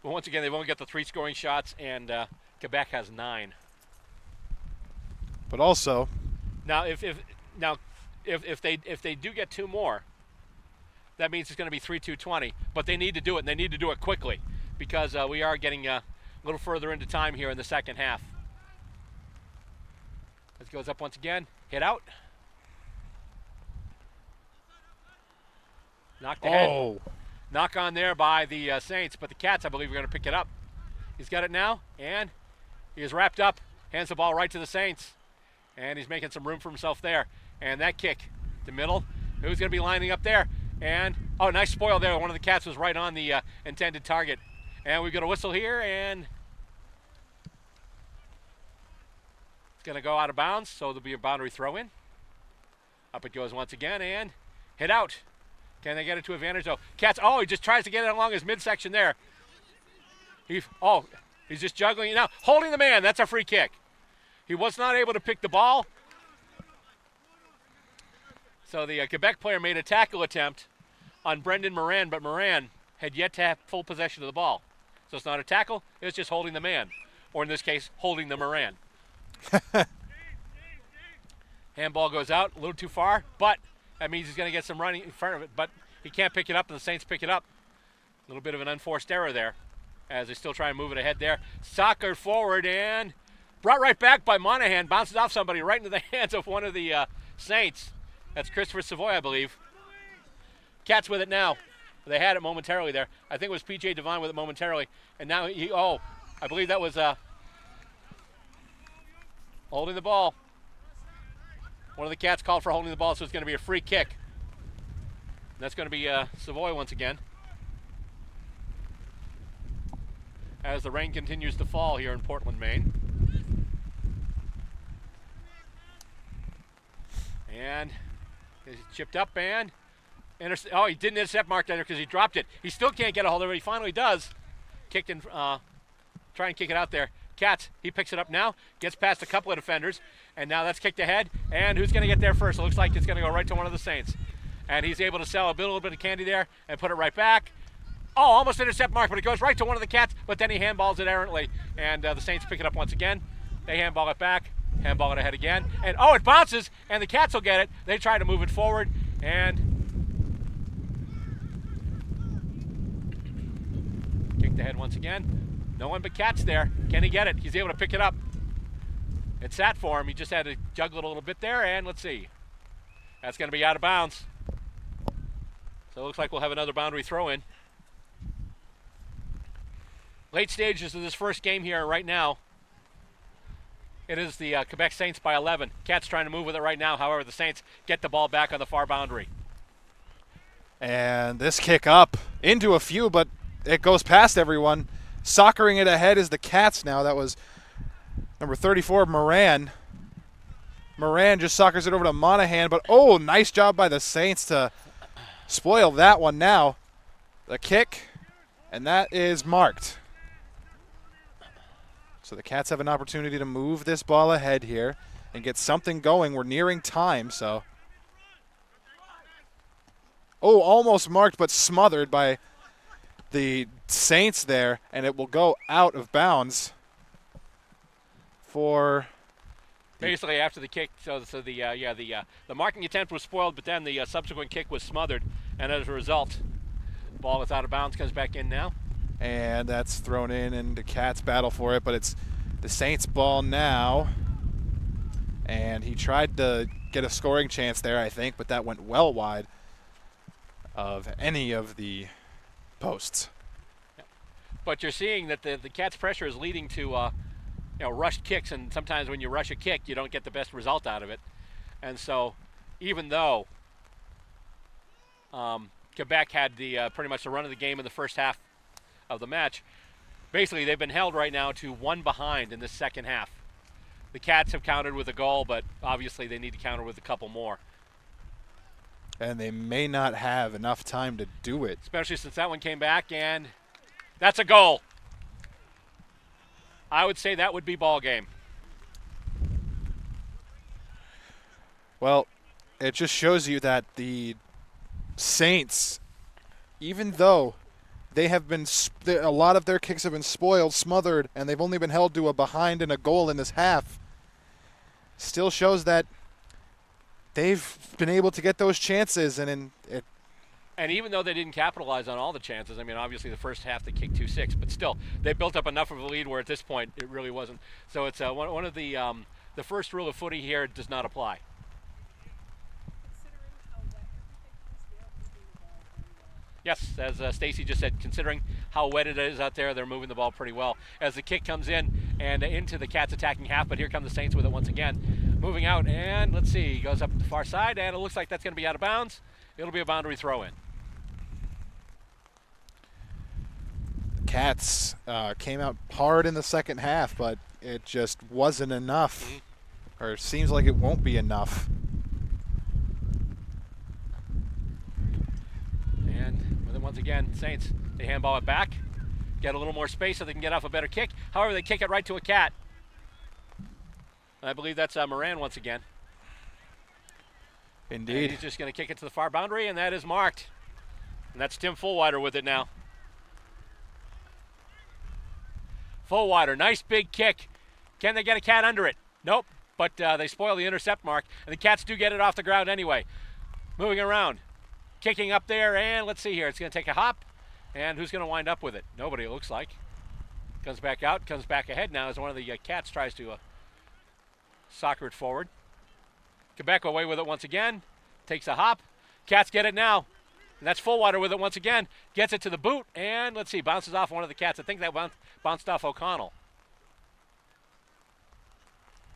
But once again, they've only got the 3 scoring shots, and Quebec has 9. But also, Now, if they do get 2 more, that means it's going to be 3-2-20. But they need to do it, and they need to do it quickly because we are getting a little further into time here in the second half. This goes up once again. Hit out. Knocked ahead. Knock on there by the Saints, but the Cats, I believe, are going to pick it up. He's got it now, and he is wrapped up. Hands the ball right to the Saints, and he's making some room for himself there. And that kick to middle. Who's going to be lining up there? And, oh, nice spoil there. One of the Cats was right on the intended target. And we've got a whistle here, and it's going to go out of bounds, so there'll be a boundary throw in. Up it goes once again, and hit out. Can they get it to advantage, though? Cats, he just tries to get it along his midsection there. He's just juggling it now. Holding the man, that's a free kick. He was not able to pick the ball. So the Quebec player made a tackle attempt on Brendan Moran, but Moran had yet to have full possession of the ball. So it's not a tackle, it's just holding the man. Or in this case, holding the Moran. Handball goes out a little too far, but that means he's going to get some running in front of it, but he can't pick it up, and the Saints pick it up. A little bit of an unforced error there as they still try and move it ahead there. Soccer forward and brought right back by Monahan. Bounces off somebody right into the hands of one of the Saints. That's Christopher Savoy, I believe. Cats with it now. They had it momentarily there. I think it was P.J. Devine with it momentarily. And now I believe that was holding the ball. One of the Cats called for holding the ball, so it's going to be a free kick. And that's going to be Savoy once again. As the rain continues to fall here in Portland, Maine. And he's chipped up and he didn't intercept Mark there because he dropped it. He still can't get a hold of it. He finally does. Kicked in, try and kick it out there. Cats, he picks it up now, gets past a couple of defenders, and now that's kicked ahead. And who's going to get there first? It looks like it's going to go right to one of the Saints. And he's able to sell a little bit of candy there and put it right back. Almost intercept Mark, but it goes right to one of the Cats, but then he handballs it errantly. And the Saints pick it up once again. They handball it back, handball it ahead again. And it bounces, and the Cats will get it. They try to move it forward, and kicked ahead once again. No one but Cats there. Can he get it? He's able to pick it up. It sat for him. He just had to juggle it a little bit there, and let's see. That's going to be out of bounds. So it looks like we'll have another boundary throw in. Late stages of this first game here right now. It is the Quebec Saints by 11. Cats trying to move with it right now. However, the Saints get the ball back on the far boundary. And this kick up into a few, but it goes past everyone. Soccering it ahead is the Cats now. That was number 34, Moran. Moran just soccers it over to Monahan, but nice job by the Saints to spoil that one now. The kick, and that is marked. So the Cats have an opportunity to move this ball ahead here and get something going. We're nearing time, so. Almost marked, but smothered by the Saints there, and it will go out of bounds for. Basically, after the kick, so the marking attempt was spoiled, but then the subsequent kick was smothered, and as a result, the ball is out of bounds, comes back in now. And that's thrown in, and the Cats battle for it, but it's the Saints' ball now. And he tried to get a scoring chance there, I think, but that went well wide of any of the posts. But you're seeing that the Cats' pressure is leading to rushed kicks, and sometimes when you rush a kick, you don't get the best result out of it. And so, even though Quebec had pretty much the run of the game in the first half of the match, basically they've been held right now to one behind in this second half. The Cats have countered with a goal, but obviously they need to counter with a couple more. And they may not have enough time to do it. Especially since that one came back, and that's a goal. I would say that would be ball game. Well, it just shows you that the Saints, even though they have been, a lot of their kicks have been spoiled, smothered, and they've only been held to a behind and a goal in this half, still shows that they've been able to get those chances, and even though they didn't capitalize on all the chances, I mean, obviously the first half they kicked 2-6, but still they built up enough of a lead where at this point it really wasn't. So it's one of the first rule of footy here does not apply. Yes, as Stacy just said, considering how wet it is out there, they're moving the ball pretty well. As the kick comes in and into the Cats attacking half, but here come the Saints with it once again. Moving out, and let's see, goes up the far side, and it looks like that's going to be out of bounds. It'll be a boundary throw in. Cats came out hard in the second half, but it just wasn't enough, or it seems like it won't be enough. And with it once again, Saints, they handball it back, get a little more space so they can get off a better kick. However, they kick it right to a Cat. I believe that's Moran once again. Indeed. And he's just going to kick it to the far boundary, and that is marked. And that's Tim Fullwider with it now. Fullwider, nice big kick. Can they get a Cat under it? Nope, but they spoil the intercept mark, and the Cats do get it off the ground anyway. Moving around, kicking up there, and let's see here. It's going to take a hop, and who's going to wind up with it? Nobody, it looks like. Comes back out, comes back ahead now as one of the Cats tries to soccer it forward. Quebec away with it once again. Takes a hop. Cats get it now. And that's Fullwider with it once again. Gets it to the boot. And let's see, bounces off one of the Cats. I think that bounced off O'Connell.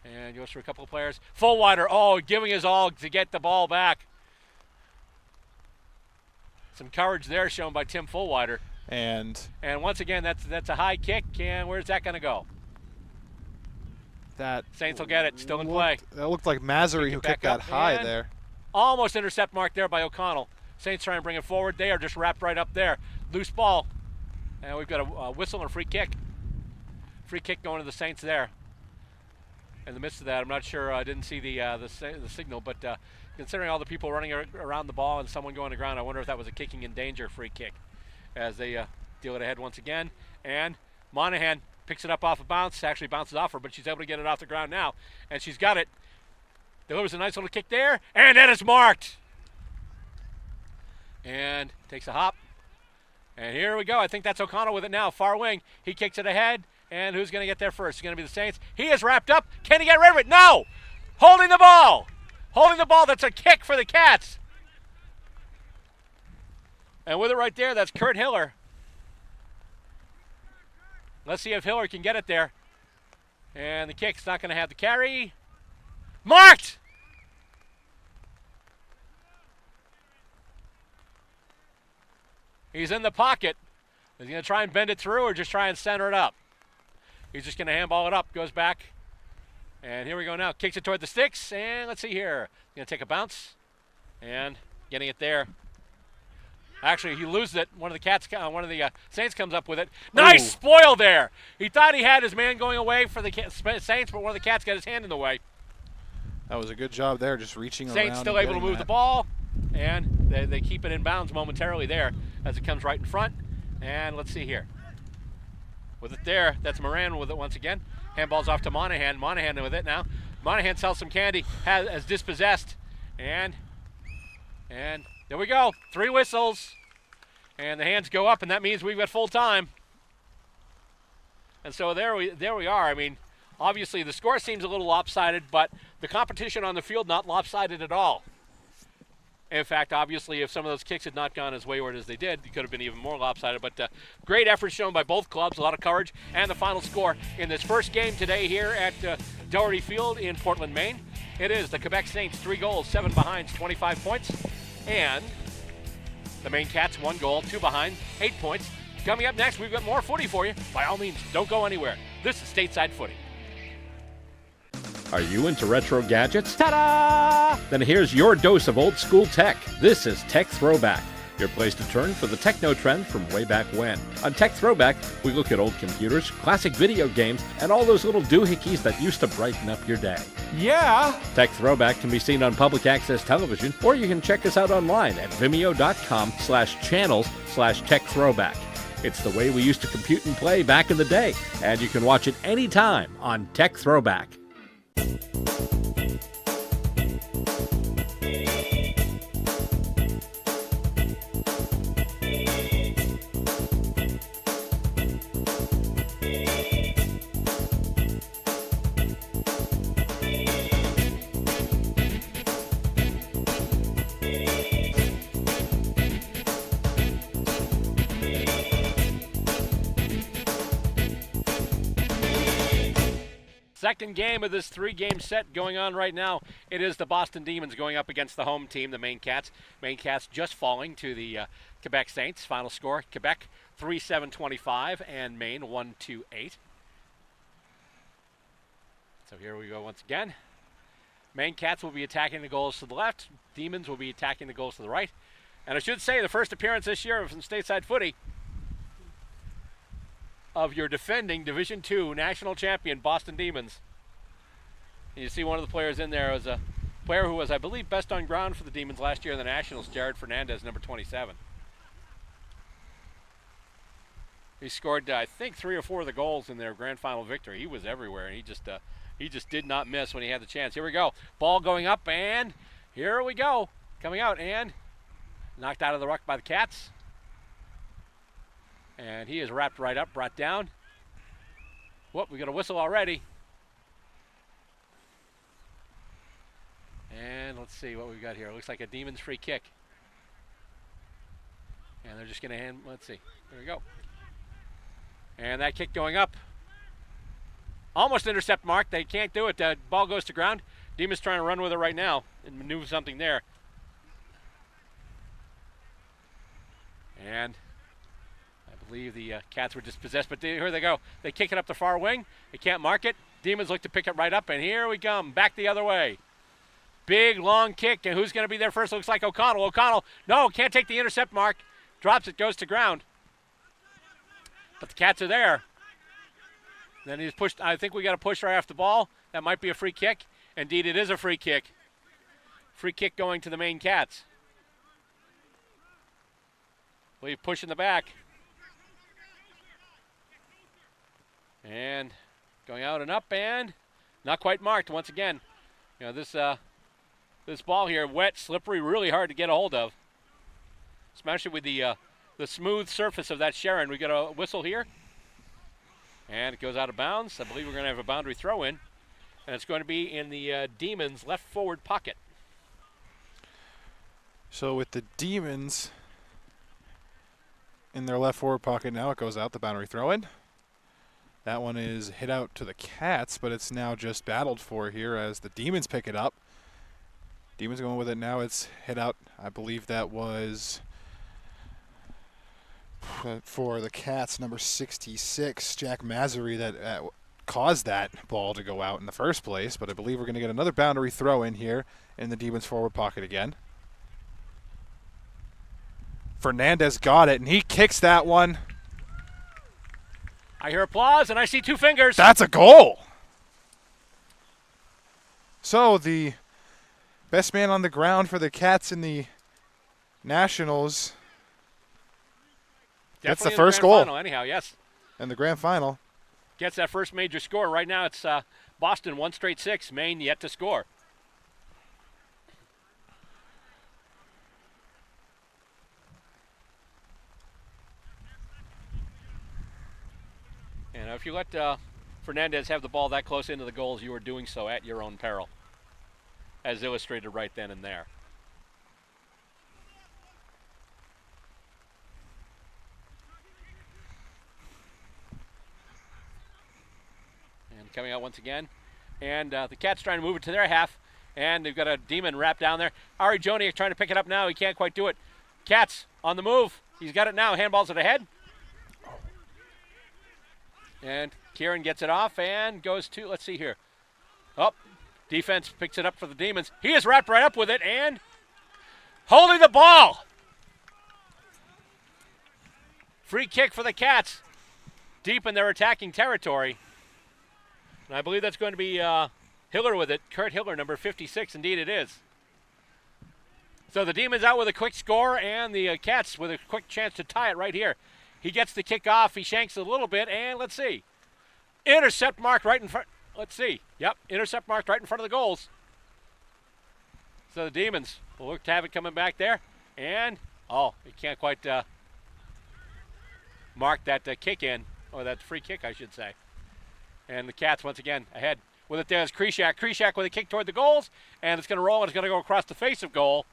And goes for a couple of players. Fullwider, giving his all to get the ball back. Some courage there shown by Tim Fullwider. And once again, that's a high kick. And where's that going to go? That Saints will get it, still in play. That looked like Massery who kicked that high there. Almost intercept mark there by O'Connell. Saints trying to bring it forward. They are just wrapped right up there. Loose ball. And we've got a whistle and a free kick. Free kick going to the Saints there. In the midst of that, I'm not sure. I didn't see the signal, but considering all the people running around the ball and someone going to ground, I wonder if that was a kicking in danger free kick. As they deal it ahead once again. And Monahan picks it up off a bounce, actually bounces off her, but she's able to get it off the ground now. And she's got it. Delivers a nice little kick there, and that is marked. And takes a hop. And here we go. I think that's O'Connell with it now, far wing. He kicks it ahead, and who's going to get there first? It's going to be the Saints. He is wrapped up. Can he get rid of it? No! Holding the ball. Holding the ball. That's a kick for the Cats. And with it right there, that's Kurt Hiller. Let's see if Hiller can get it there. And the kick's not going to have the carry. Marked! He's in the pocket. Is he going to try and bend it through or just try and center it up? He's just going to handball it up. Goes back. And here we go now. Kicks it toward the sticks. And let's see here. Going to take a bounce. And getting it there. Actually, he loses it. One of the Saints comes up with it. Nice spoil there. He thought he had his man going away for the Saints, but one of the Cats got his hand in the way. That was a good job there, just reaching around. Saints still able to move the ball, and they keep it in bounds momentarily there as it comes right in front. And let's see here. With it there, that's Moran with it once again. Handball's off to Monahan. Monahan with it now. Monahan sells some candy, has dispossessed, and there we go. 3 whistles. And the hands go up, and that means we've got full time. And so there we are. I mean, obviously the score seems a little lopsided, but the competition on the field not lopsided at all. In fact, obviously, if some of those kicks had not gone as wayward as they did, it could have been even more lopsided. But great effort shown by both clubs, a lot of courage, and the final score in this first game today here at Dougherty Field in Portland, Maine. It is the Quebec Saints 3 goals, 7 behinds, 25 points. And the Maine Cats 1 goal, 2 behind, 8 points. Coming up next, we've got more footy for you. By all means, don't go anywhere. This is Stateside Footy. Are you into retro gadgets? Ta-da! Then here's your dose of old school tech. This is Tech Throwback, your place to turn for the techno trend from way back when. On Tech Throwback, we look at old computers, classic video games, and all those little doohickeys that used to brighten up your day. Yeah! Tech Throwback can be seen on public access television, or you can check us out online at vimeo.com/channels/Tech Throwback. It's the way we used to compute and play back in the day, and you can watch it anytime on Tech Throwback. Second game of this 3-game set going on right now. It is the Boston Demons going up against the home team, the Maine Cats. Maine Cats just falling to the Quebec Saints. Final score, Quebec 3-7-25 and Maine 1-2-8. So here we go once again. Maine Cats will be attacking the goals to the left. Demons will be attacking the goals to the right. And I should say the first appearance this year from Stateside Footy of your defending Division II national champion Boston Demons. And you see one of the players in there was a player who was, I believe, best on ground for the Demons last year in the Nationals, Jared Fernandez, number 27. He scored, I think, 3 or 4 of the goals in their grand final victory. He was everywhere, and he just did not miss when he had the chance. Here we go. Ball going up, and here we go. Coming out, and knocked out of the ruck by the Cats. And he is wrapped right up, brought down. Whoop, we got a whistle already. And let's see what we've got here. It looks like a Demons free kick. And they're just going to hand, let's see. There we go. And that kick going up. Almost intercept mark. They can't do it. The ball goes to ground. Demons trying to run with it right now and maneuver something there. And I believe the Cats were dispossessed, but here they go. They kick it up the far wing. They can't mark it. Demons look to pick it right up, and here we come. Back the other way. Big, long kick, and who's going to be there first? Looks like O'Connell. O'Connell, no, can't take the intercept mark. Drops it, goes to ground. But the Cats are there. Then he's pushed. I think we got a push right off the ball. That might be a free kick. Indeed, it is a free kick. Free kick going to the Maine Cats. Leave push in the back. And going out and up, and not quite marked once again. You know, this ball here, wet, slippery, really hard to get a hold of. Especially with the smooth surface of that Sharon. We got a whistle here. And it goes out of bounds. I believe we're going to have a boundary throw in. And it's going to be in the Demons' left forward pocket. So with the Demons in their left forward pocket now, it goes out, the boundary throw in. That one is hit out to the Cats, but it's now just battled for here as the Demons pick it up. Demons going with it now. It's hit out. I believe that was for the Cats, number 66, Jack Mazzari, that caused that ball to go out in the first place. But I believe we're going to get another boundary throw in here in the Demons forward pocket again. Fernandez got it, and he kicks that one. I hear applause, and I see 2 fingers. That's a goal. So the best man on the ground for the Cats in the Nationals. That's the first goal. Final, anyhow, yes. In the grand final. Gets that first major score. Right now it's Boston 1 straight 6. Maine yet to score. And if you let Fernandez have the ball that close into the goals, you are doing so at your own peril, as illustrated right then and there. And coming out once again. And the Cats trying to move it to their half. And they've got a Demon wrapped down there. Ari Joniak trying to pick it up now. He can't quite do it. Cats on the move. He's got it now. Handballs it ahead. And Kieran gets it off and goes to, let's see here. Oh, defense picks it up for the Demons. He is wrapped right up with it and holding the ball. Free kick for the Cats deep in their attacking territory. And I believe that's going to be Hiller with it. Kurt Hiller, number 56. Indeed it is. So the Demons out with a quick score and the Cats with a quick chance to tie it right here. He gets the kick off. He shanks it a little bit, and let's see. Intercept marked right in front. Let's see. Yep, intercept marked right in front of the goals. So the Demons will look to have it coming back there. And, oh, he can't quite mark that kick in, or that free kick, I should say. And the Cats, once again, ahead. With it there's Krishak. Krishak with a kick toward the goals, and it's going to roll, and it's going to go across the face of goal.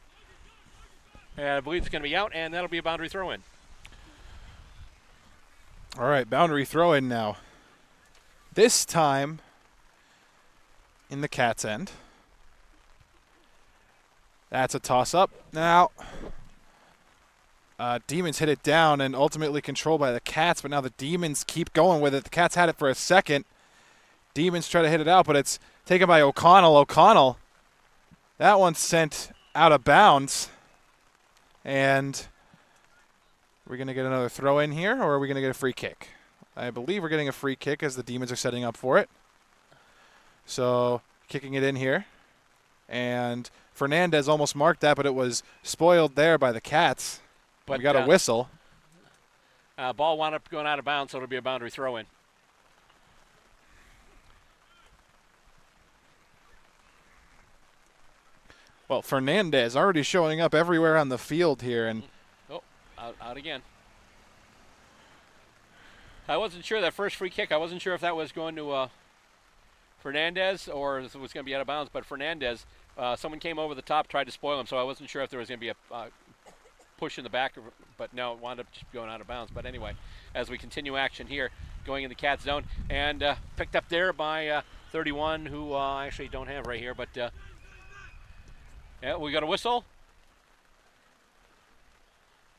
And I believe it's going to be out, and that'll be a boundary throw-in. All right, boundary throw in now. This time, in the Cats' end. That's a toss-up. Now, Demons hit it down and ultimately controlled by the Cats, but now the Demons keep going with it. The Cats had it for a second. Demons try to hit it out, but it's taken by O'Connell. O'Connell, that one's sent out of bounds. And we're going to get another throw in here, or are we going to get a free kick? I believe we're getting a free kick as the Demons are setting up for it. So kicking it in here. And Fernandez almost marked that, but it was spoiled there by the Cats. But we got a whistle. Ball wound up going out of bounds, so it'll be a boundary throw-in. Well, Fernandez already showing up everywhere on the field here. And out again. I wasn't sure that first free kick. I wasn't sure if that was going to Fernandez or if it was going to be out of bounds. But Fernandez, someone came over the top, tried to spoil him, so I wasn't sure if there was going to be a push in the back. But no, it wound up just going out of bounds. But anyway, as we continue action here, going in the Cat zone, and picked up there by 31, who I actually don't have right here, but yeah, we got a whistle.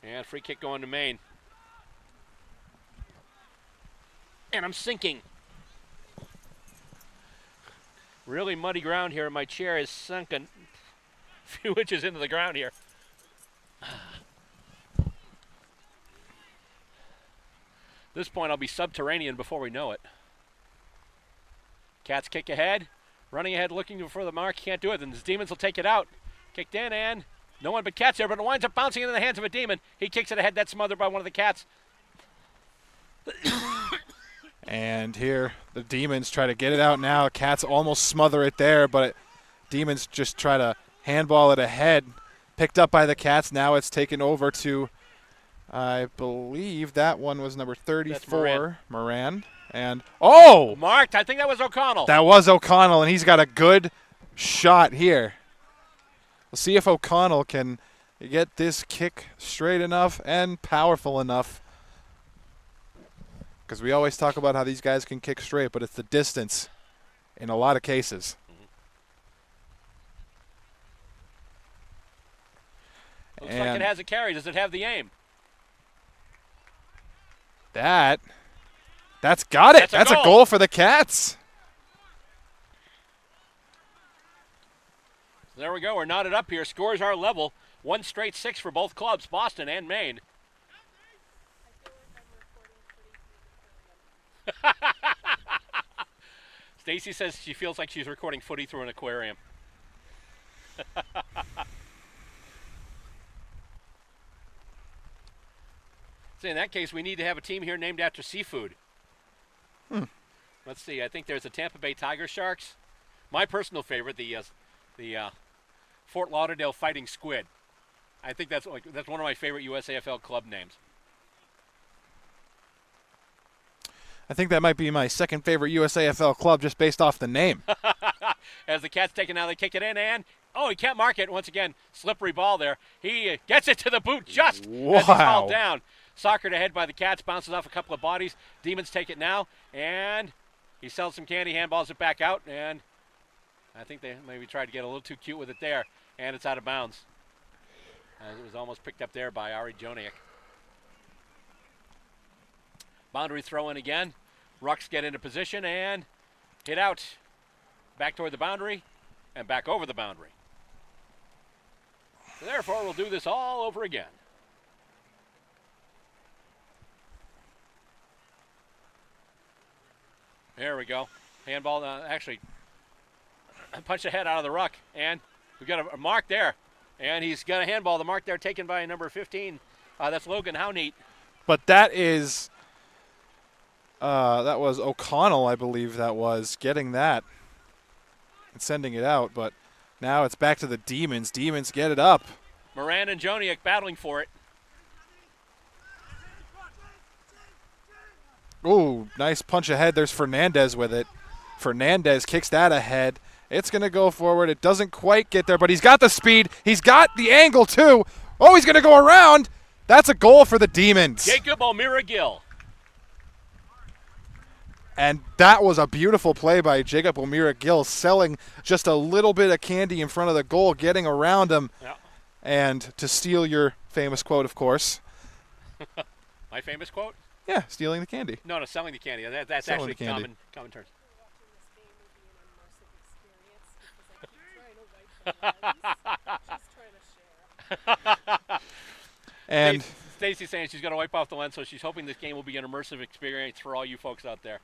And free kick going to Maine. And I'm sinking. Really muddy ground here. My chair is sunken a few inches into the ground here. At this point, I'll be subterranean before we know it. Cats kick ahead. Running ahead, looking for the mark. Can't do it. Then the Demons will take it out. Kicked in, and no one but Cats there, but it winds up bouncing into the hands of a Demon. He kicks it ahead. That's smothered by one of the Cats. And here the Demons try to get it out now. Cats almost smother it there, but Demons just try to handball it ahead. Picked up by the Cats. Now it's taken over to, I believe that one was number 34, Moran. And, oh! Marked. I think that was O'Connell. That was O'Connell, and he's got a good shot here. We'll see if O'Connell can get this kick straight enough and powerful enough. Because we always talk about how these guys can kick straight, but it's the distance in a lot of cases. Looks like it has a carry. Does it have the aim? That's got it. That's a goal for the Cats. There we go. We're knotted up here. Scores are level. 1 straight 6 for both clubs, Boston and Maine. Stacy says she feels like she's recording footy through an aquarium. So in that case, we need to have a team here named after seafood. Let's see. I think there's the Tampa Bay Tiger Sharks. My personal favorite, the Fort Lauderdale Fighting Squid. I think that's one of my favorite USAFL club names. I think that might be my second favorite USAFL club just based off the name. As the Cats take it now, they kick it in, and he can't mark it. Once again, slippery ball there. He gets it to the boot just as he's hauled down. Soccered ahead by the Cats, bounces off a couple of bodies. Demons take it now, and he sells some candy, handballs it back out, and I think they maybe tried to get a little too cute with it there, and it's out of bounds. It was almost picked up there by Ari Joniak. Boundary throw in again. Rucks get into position and hit out. Back toward the boundary and back over the boundary. So therefore, we'll do this all over again. There we go. Handball, actually punched the head out of the ruck, and we got a mark there. And he's got a handball. The mark there taken by number 15. That's Logan Howneat. But that is, that was O'Connell, I believe that was, getting that and sending it out. But now it's back to the Demons. Demons get it up. Moran and Joniak battling for it. Ooh, nice punch ahead. There's Fernandez with it. Fernandez kicks that ahead. It's going to go forward. It doesn't quite get there, but he's got the speed. He's got the angle, too. Oh, he's going to go around. That's a goal for the Demons. Jacob O'Meara Gill. And that was a beautiful play by Jacob O'Meara-Gill, selling just a little bit of candy in front of the goal, getting around him. Yeah. And to steal your famous quote, of course. My famous quote? Yeah, stealing the candy. No, selling the candy. That's Selling actually the candy. common terms. And Stacy's saying she's going to wipe off the lens, so she's hoping this game will be an immersive experience for all you folks out there.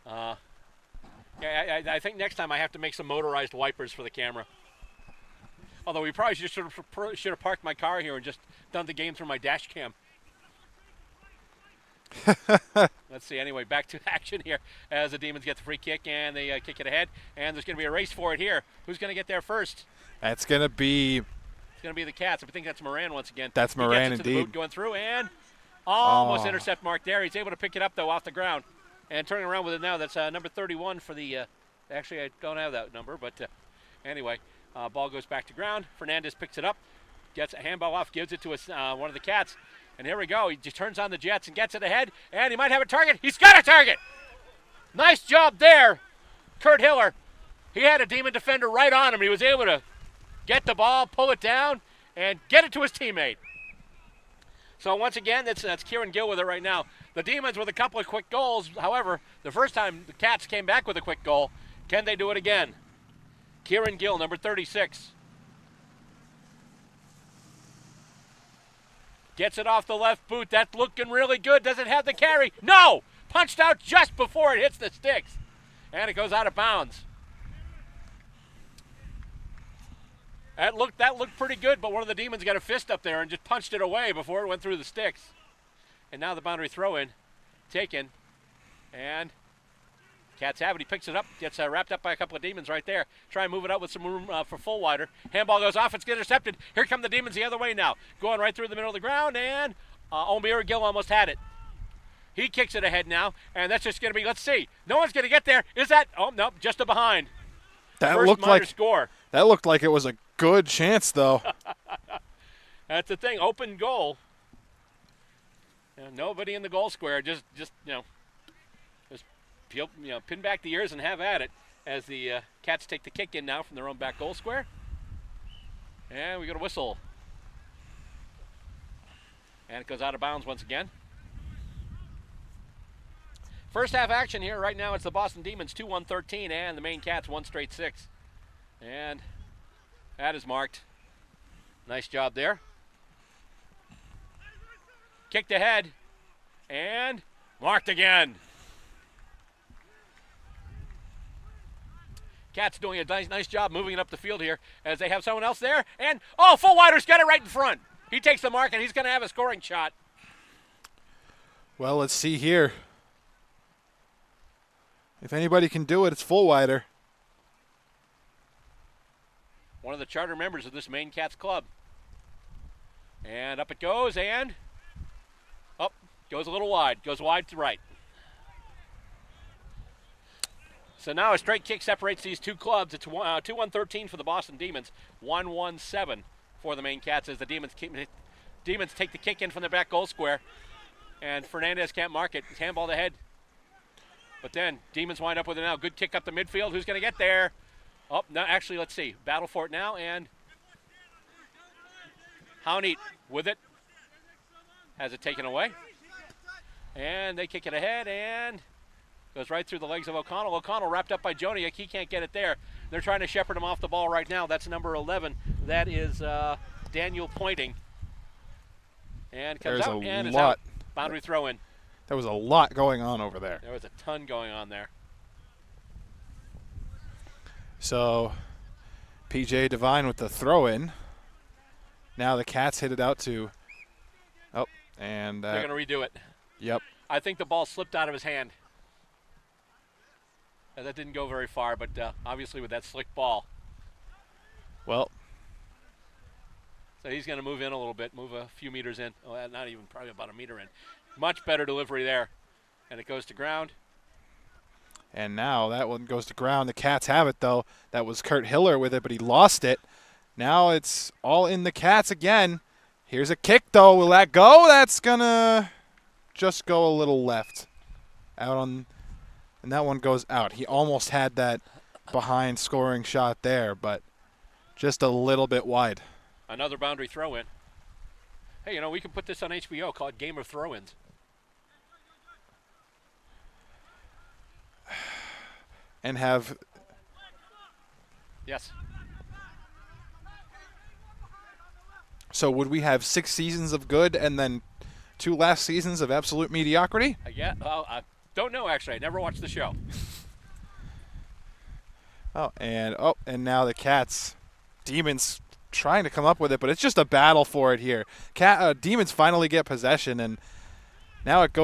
Yeah, I think next time I have to make some motorized wipers for the camera. Although we probably should have parked my car here and just done the game through my dash cam. Let's see. Anyway, back to action here as the Demons get the free kick and they kick it ahead. And there's going to be a race for it here. Who's going to get there first? that's going to be It's going to be the Cats. I think that's Moran once again. That's He Moran gets it to the indeed. boot, going through and almost Oh. intercept mark there. He's able to pick it up, though, off the ground. And turning around with it now, that's number 31 for the actually, I don't have that number, but anyway, ball goes back to ground. Fernandez picks it up, gets a handball off, gives it to one of the Cats. And here we go. He just turns on the Jets and gets it ahead. And he might have a target. He's got a target. Nice job there, Kurt Hiller. He had a Demon defender right on him. He was able to get the ball, pull it down, and get it to his teammate. So once again, that's Kieran Gill with it right now. The Demons with a couple of quick goals. However, the first time the Cats came back with a quick goal, can they do it again? Kieran Gill, number 36. Gets it off the left boot. That's looking really good. Does it have the carry? No! Punched out just before it hits the sticks. And it goes out of bounds. That looked pretty good, but one of the Demons got a fist up there and just punched it away before it went through the sticks. And now the boundary throw-in taken. And Cats have it. He picks it up, gets wrapped up by a couple of Demons right there. Try and move it out with some room for full wider. Handball goes off. It's intercepted. Here come the Demons the other way now. Going right through the middle of the ground, and O'Meara-Gill almost had it. He kicks it ahead now, and that's just going to be, let's see. No one's going to get there. Is that? Oh, no, just a behind. that First looked minor like score. that looked like it was a good chance though. That's the thing. Open goal. Nobody in the goal square. Just pin back the ears and have at it as the Cats take the kick in now from their own back goal square. And we got a whistle. And it goes out of bounds once again. First half action here. Right now it's the Boston Demons 2-1-13 and the Maine Cats 1 straight 6. And that is marked. Nice job there. Kicked ahead and marked again. Cats doing a nice job moving it up the field here as they have someone else there. And, full wider's got it right in front. He takes the mark and he's going to have a scoring shot. Well, let's see here. If anybody can do it, it's full wider. One of the charter members of this Maine Cats club. And up it goes and goes a little wide. Goes wide to right. So now a straight kick separates these two clubs. It's 2-1-13 for the Boston Demons, 1-1-7 for the Maine Cats as the Demons take the kick in from the back goal square. And Fernandez can't mark it. It's handballed ahead. But then Demons wind up with it now. Good kick up the midfield. Who's going to get there? Oh, no, actually, let's see. Battle for it now, and Howneat with it. Has it taken away. And they kick it ahead, and goes right through the legs of O'Connell. O'Connell wrapped up by Joniak. He can't get it there. They're trying to shepherd him off the ball right now. That's number 11. That is Daniel Pointing. And comes There's out a and is lot. out. Boundary throw in. There was a lot going on over there. There was a ton going on there. So, PJ Devine with the throw-in. Now the Cats hit it out to. Oh, and They're going to redo it. Yep. I think the ball slipped out of his hand. That didn't go very far, but obviously with that slick ball. Well, So he's going to move in a little bit, move a few meters in. Oh, not even, probably about a meter in. Much better delivery there. And it goes to ground. and now that one goes to ground. The Cats have it, though. That was Kurt Hiller with it, but he lost it. Now it's all in the Cats again. Here's a kick, though. Will that go? That's going to just go a little left. Out on And that one goes out. He almost had that behind scoring shot there, but just a little bit wide. Another boundary throw-in. Hey, you know, we can put this on HBO called Game of Throw-Ins. And have... Yes. So would we have 6 seasons of good and then 2 last seasons of absolute mediocrity? Yeah, I don't know, actually. I never watched the show. And now the Cats. Demons trying to come up with it, but it's just a battle for it here. Demons finally get possession, and now it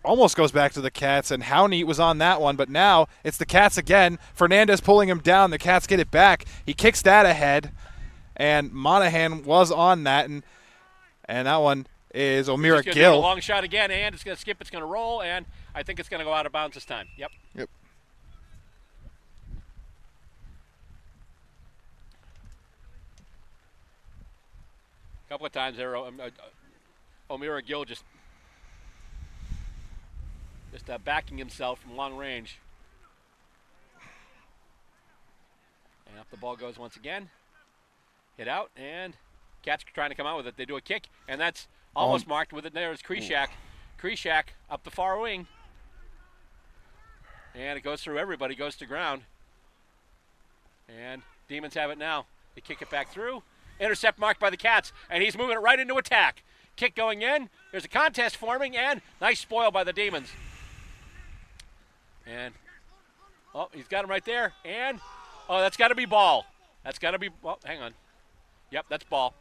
almost goes back to the Cats, and how neat was on that one, but now it's the Cats again. Fernandez pulling him down. The Cats get it back. He kicks that ahead, and Monahan was on that, and that one is O'Meara Gill. A long shot again, and it's going to skip. It's going to roll, and I think it's going to go out of bounds this time. Yep. A couple of times there, O'Meara Gill just backing himself from long range. And up the ball goes once again. Hit out, and Cats trying to come out with it. They do a kick, and that's almost marked with it. There's Krishak. Krishak up the far wing. And it goes through everybody, goes to ground. And Demons have it now. They kick it back through. Intercept marked by the Cats, and he's moving it right into attack. Kick going in. There's a contest forming, and nice spoil by the Demons. And, he's got him right there. And, that's got to be ball. That's got to be, hang on. Yep, that's ball.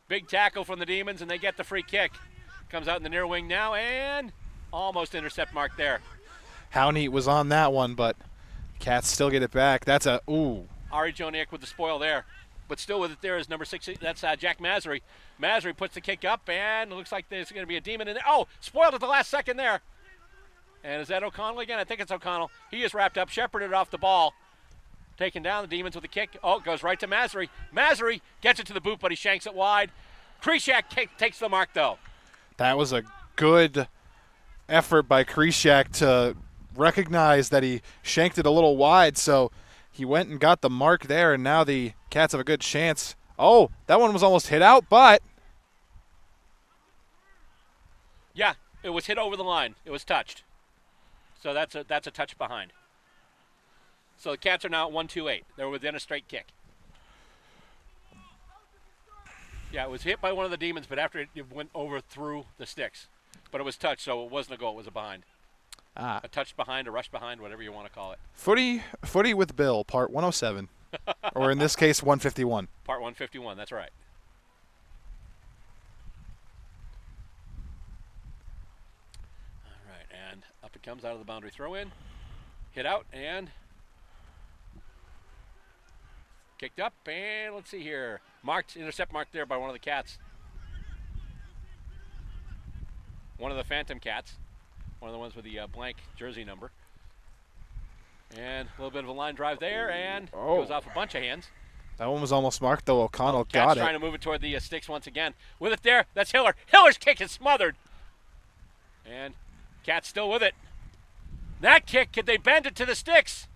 Big tackle from the Demons, and they get the free kick. Comes out in the near wing now, and almost intercept mark there. How neat was on that one, but Cats still get it back. That's a, ooh. Ari Joniak with the spoil there. But still with it there is number 6. That's Jack Masry. Masry puts the kick up, and it looks like there's going to be a Demon in there. Oh, spoiled at the last second there. And is that O'Connell again? I think it's O'Connell. He is wrapped up, shepherded off the ball. Taking down the Demons with a kick. Oh, it goes right to Masry. Masry gets it to the boot, but he shanks it wide. Krishak takes the mark, though. That was a good effort by Krishak to recognize that he shanked it a little wide, so he went and got the mark there, and now the Cats have a good chance. Oh, that one was almost hit out, but... Yeah, it was hit over the line. It was touched. So that's a touch behind. So the Cats are now at 1-2-8. They're within a straight kick. Yeah, it was hit by one of the Demons, but after it went over through the sticks. But it was touched, so it wasn't a goal. It was a behind. A touch behind, a rush behind, whatever you want to call it. Footy with Bill, part 107. Or in this case, 151. Part 151, that's right. All right, and up it comes out of the boundary throw-in. Hit out, and kicked up, and let's see here. Intercept marked there by one of the Cats. One of the Phantom Cats. One of the ones with the blank jersey number. And a little bit of a line drive there, and goes off a bunch of hands. That one was almost marked, though. O'Connell got it. Cats trying to move it toward the sticks once again. With it there, that's Hiller. Hiller's kick is smothered. And Cats still with it. That kick, could they bend it to the sticks?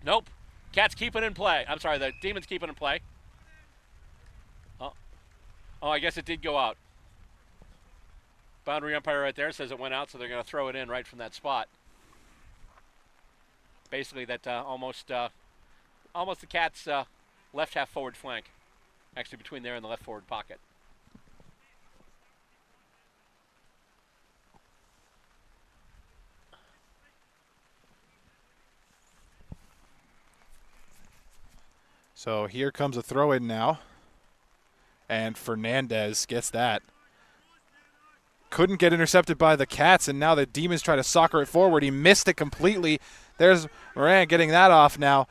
Nope. Cats keep it in play. I'm sorry, the Demons keep it in play. Oh, I guess it did go out. Boundary umpire right there says it went out, so they're going to throw it in right from that spot. Basically, that almost the Cats' left half forward flank, actually between there and the left forward pocket. So here comes a throw-in now, and Fernandez gets that. Couldn't get intercepted by the Cats, and now the Demons try to soccer it forward. He missed it completely. There's Moran getting that off now.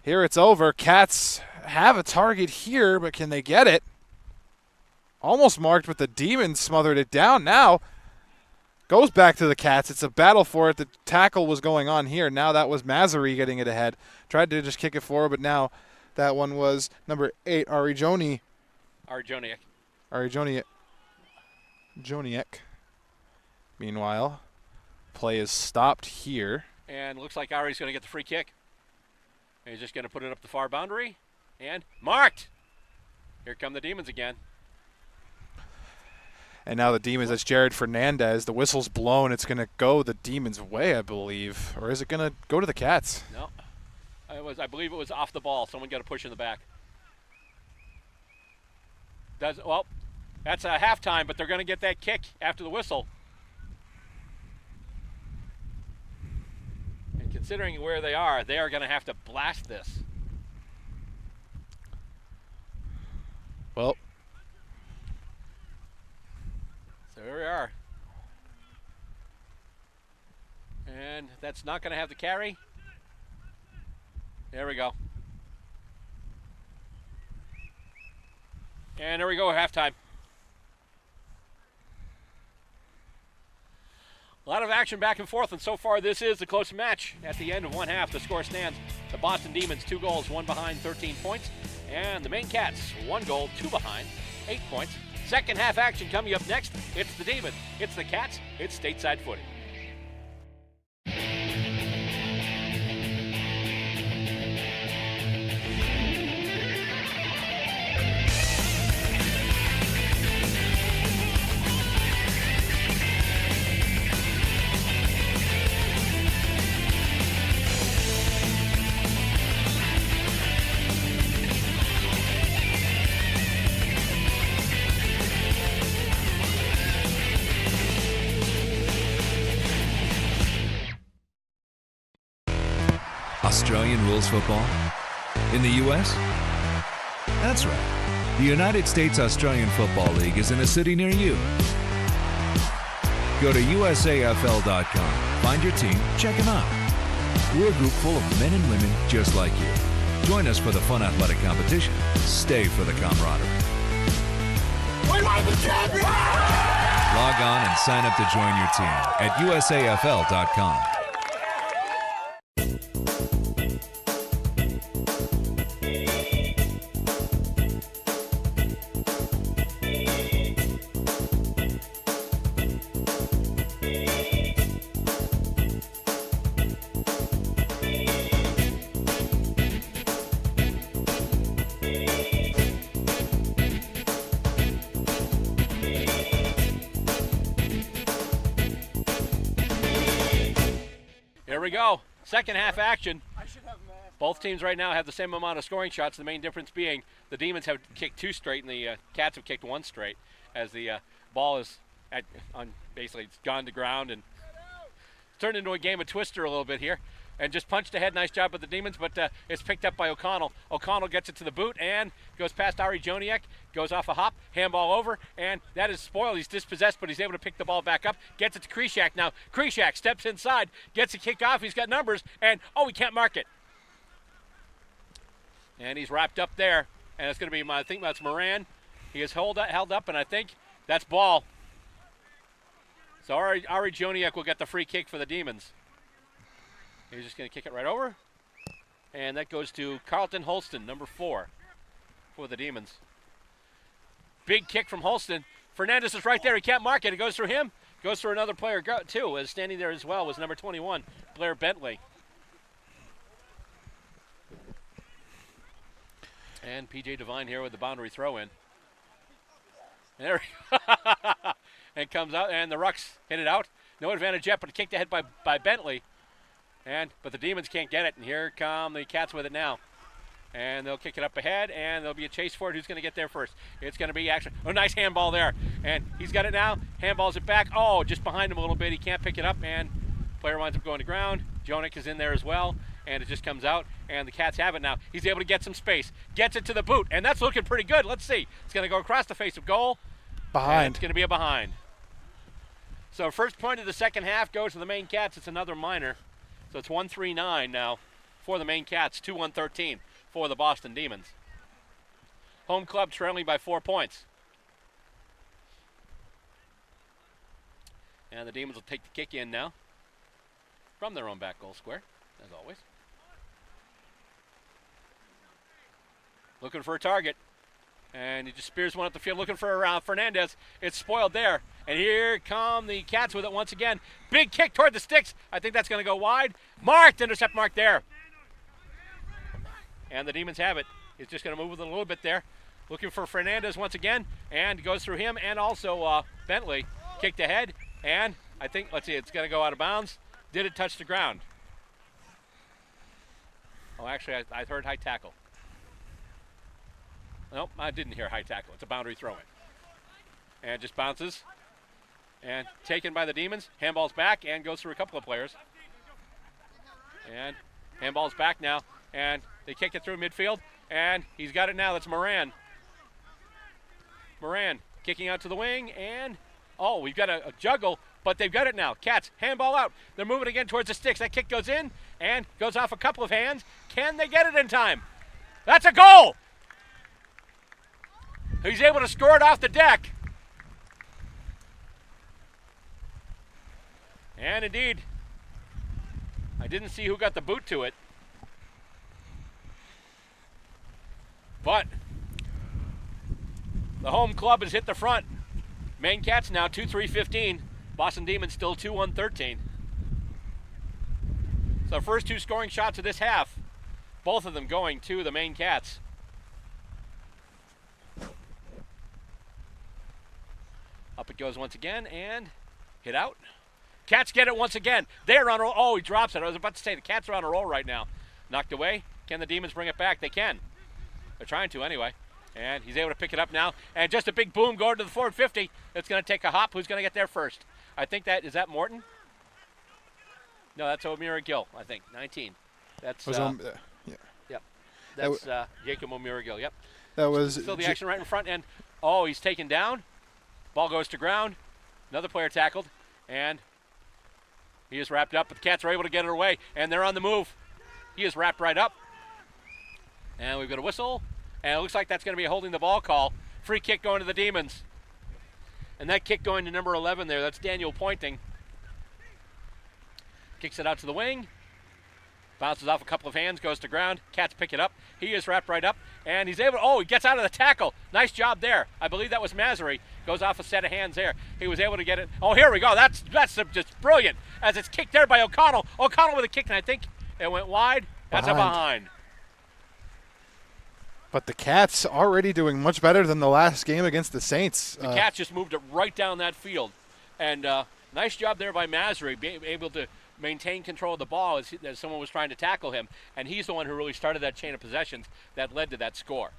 Here it's over. Cats have a target here, but can they get it? Almost marked, but the Demons smothered it down now. Goes back to the Cats. It's a battle for it. The tackle was going on here. Now that was Masary getting it ahead. Tried to just kick it forward, but now that one was number 8, Ari Joniak. Meanwhile, play is stopped here. And looks like Ari's going to get the free kick. And he's just going to put it up the far boundary. And marked! Here come the Demons again. And now the Demons, that's Jared Fernandez. The whistle's blown. It's going to go the Demons' way, I believe. Or is it going to go to the Cats? No. I believe it was off the ball. Someone got a push in the back. Well, that's a halftime, but they're going to get that kick after the whistle. And considering where they are going to have to blast this. Well, so here we are. And that's not going to have the carry. There we go. And there we go, halftime. A lot of action back and forth, and so far this is the close match. At the end of one half, the score stands the Boston Demons 2 goals, 1 behind, 13 points. And the Maine Cats 1 goal, 2 behind, 8 points. Second half action coming up next. It's the Demons, it's the Cats, it's Stateside Footy. Australian rules football? In the U.S.? That's right. The United States Australian Football League is in a city near you. Go to USAFL.com, find your team, check them out. We're a group full of men and women just like you. Join us for the fun athletic competition. Stay for the camaraderie. We are the champions! Log on and sign up to join your team at USAFL.com. Here we go. Second half action. Both teams right now have the same amount of scoring shots. The main difference being the Demons have kicked 2 straight and the Cats have kicked 1 straight, as the ball is basically it's gone to ground and turned into a game of Twister a little bit here. And just punched ahead. Nice job with the Demons, but it's picked up by O'Connell. O'Connell gets it to the boot and goes past Ari Joniak, goes off a hop, handball over, and that is spoiled. He's dispossessed, but he's able to pick the ball back up. Gets it to Krishak now. Krishak steps inside, gets a kick off. He's got numbers, and he can't mark it. And he's wrapped up there, and it's going to be, I think that's Moran. He is held up, and I think that's ball. So Ari Joniak will get the free kick for the Demons. He's just going to kick it right over. And that goes to Carlton Holston, number 4, for the Demons. Big kick from Holston. Fernandez is right there. He can't mark it. It goes through him. Goes through another player, too. As standing there as well was number 21, Blair Bentley. And P.J. Devine here with the boundary throw-in. There he and comes out, and the Rucks hit it out. No advantage yet, but kicked ahead by Bentley. But the Demons can't get it, and here come the Cats with it now. And they'll kick it up ahead, and there'll be a chase for it. Who's going to get there first? It's going to be actually, nice handball there. And he's got it now, handballs it back. Just behind him a little bit. He can't pick it up, and player winds up going to ground. Joniak is in there as well, and it just comes out, and the Cats have it now. He's able to get some space. Gets it to the boot, and that's looking pretty good. Let's see. It's going to go across the face of goal. Behind. It's going to be a behind. So first point of the second half goes to the Maine Cats. It's another minor. So it's 1-3-9 now for the Maine Cats, 2-1-13 for the Boston Demons. Home club trailing by 4 points. And the Demons will take the kick in now from their own back goal square, as always. Looking for a target. And he just spears one up the field, looking for Fernandez. It's spoiled there. And here come the Cats with it once again. Big kick toward the sticks. I think that's going to go wide. Marked, intercept mark there. And the Demons have it. He's just going to move with it a little bit there. Looking for Fernandez once again. And goes through him and also Bentley. Kicked ahead. And I think, let's see, it's going to go out of bounds. Did it touch the ground? Oh, actually, I heard high tackle. Nope, I didn't hear high tackle. It's a boundary throw-in. And just bounces. And taken by the Demons. Handball's back and goes through a couple of players. And handball's back now. And they kick it through midfield. And he's got it now. That's Moran. Moran kicking out to the wing. And, oh, we've got a juggle. But they've got it now. Cats, handball out. They're moving again towards the sticks. That kick goes in and goes off a couple of hands. Can they get it in time? That's a goal! He's able to score it off the deck. And indeed, I didn't see who got the boot to it. But the home club has hit the front. Maine Cats now 2-3-15. Boston Demons still 2-1-13. So first two scoring shots of this half, both of them going to the Maine Cats. Up it goes once again and hit out. Cats get it once again. They're on a roll. Oh, he drops it. I was about to say the Cats are on a roll right now. Knocked away. Can the Demons bring it back? They can. They're trying to anyway. And he's able to pick it up now. And just a big boom going to the forward 50. It's going to take a hop. Who's going to get there first? I think is that Morton? No, that's O'Meara Gill, I think. 19. That's yeah. Yep. That's Jacob O'Meara Gill. Yep. That was still the action right in front. And oh, he's taken down. Ball goes to ground. Another player tackled. And he is wrapped up, but the Cats are able to get it away. And they're on the move. He is wrapped right up. And we've got a whistle. And it looks like that's going to be a holding the ball call. Free kick going to the Demons. And that kick going to number 11 there, that's Daniel Pointing. Kicks it out to the wing. Bounces off a couple of hands, goes to ground. Cats pick it up. He is wrapped right up. And he's able to, he gets out of the tackle. Nice job there. I believe that was Massery. Goes off a set of hands there. He was able to get it. Oh, here we go. That's just brilliant. As it's kicked there by O'Connell. O'Connell with a kick, and I think it went wide. That's a behind. But the Cats already doing much better than the last game against the Saints. The Cats just moved it right down that field. And nice job there by Massery, being able to maintain control of the ball as someone was trying to tackle him. And he's the one who really started that chain of possessions that led to that score.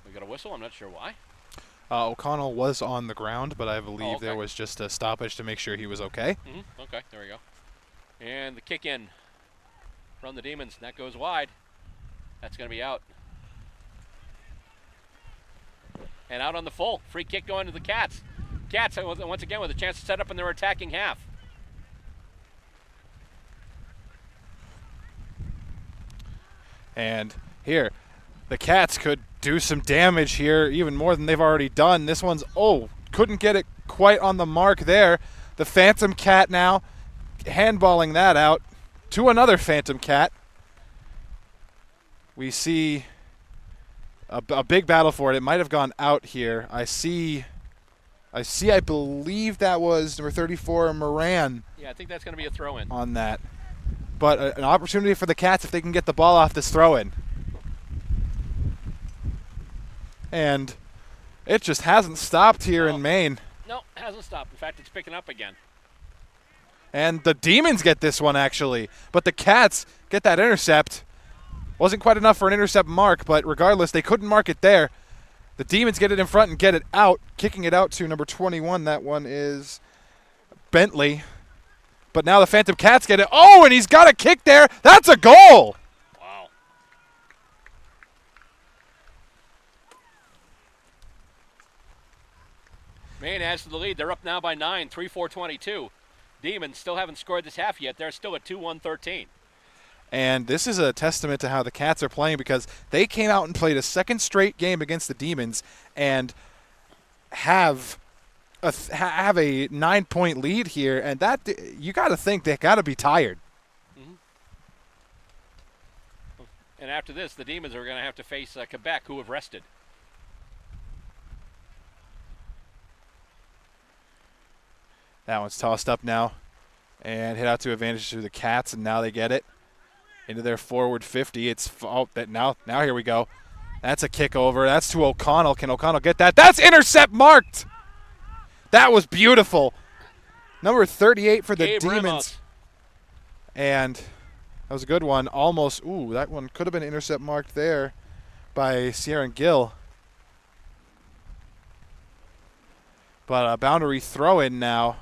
We got a whistle. I'm not sure why. O'Connell was on the ground, but I believe there was just a stoppage to make sure he was okay. Okay, there we go. And the kick in from the Demons. That goes wide. That's going to be out. And out on the full. Free kick going to the Cats. Cats, once again, with a chance to set up in their attacking half. And here, the Cats could do some damage here, even more than they've already done. This one's, couldn't get it quite on the mark there. The Phantom Cat now handballing that out to another Phantom Cat. We see a big battle for it. It might have gone out here. I believe that was number 34, Moran. Yeah, I think that's going to be a throw-in. On that. But an opportunity for the Cats if they can get the ball off this throw-in. And it just hasn't stopped here in Maine. No, it hasn't stopped. In fact, it's picking up again. And the Demons get this one, actually. But the Cats get that intercept. Wasn't quite enough for an intercept mark, but regardless, they couldn't mark it there. The Demons get it in front and get it out, kicking it out to number 21. That one is Bentley. But now the Phantom Cats get it. Oh, and he's got a kick there. That's a goal. Wow. Maine adds to the lead. They're up now by 9, 3-4-22. Demons still haven't scored this half yet. They're still at 2-1-13. And this is a testament to how the Cats are playing, because they came out and played a second straight game against the Demons and have a 9-point lead here. And that, you got to think they got to be tired. And after this, the Demons are going to have to face Quebec, who have rested. That one's tossed up now and hit out to advantage to the Cats, and now they get it into their forward 50. It's now here we go. That's a kick over. That's to O'Connell. Can O'Connell get that? That's intercept marked. That was beautiful. Number 38 for the Gabe Demons. Ramos. And that was a good one. Almost. Ooh, that one could have been intercept marked there by Sierra Gill. But a boundary throw in now.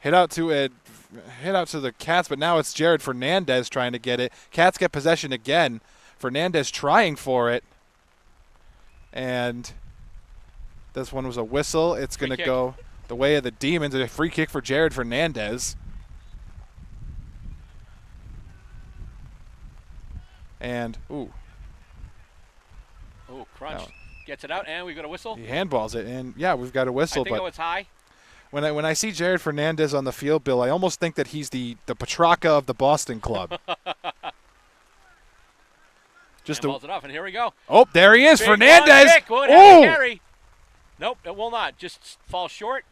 Hit out to the Cats, but now it's Jared Fernandez trying to get it. Cats get possession again. Fernandez trying for it. And this one was a whistle. It's going to go the way of the Demons. A free kick for Jared Fernandez. And, ooh. Oh, Crunch gets it out, and we've got a whistle. He handballs it, and, yeah, we've got a whistle. I think it was high. When I see Jared Fernandez on the field, Bill, I almost think that he's the Petrarca of the Boston club. Just balls it off, and here we go. Oh, there he is, Big Fernandez. Will it have to carry? Nope, it will not. Just fall short.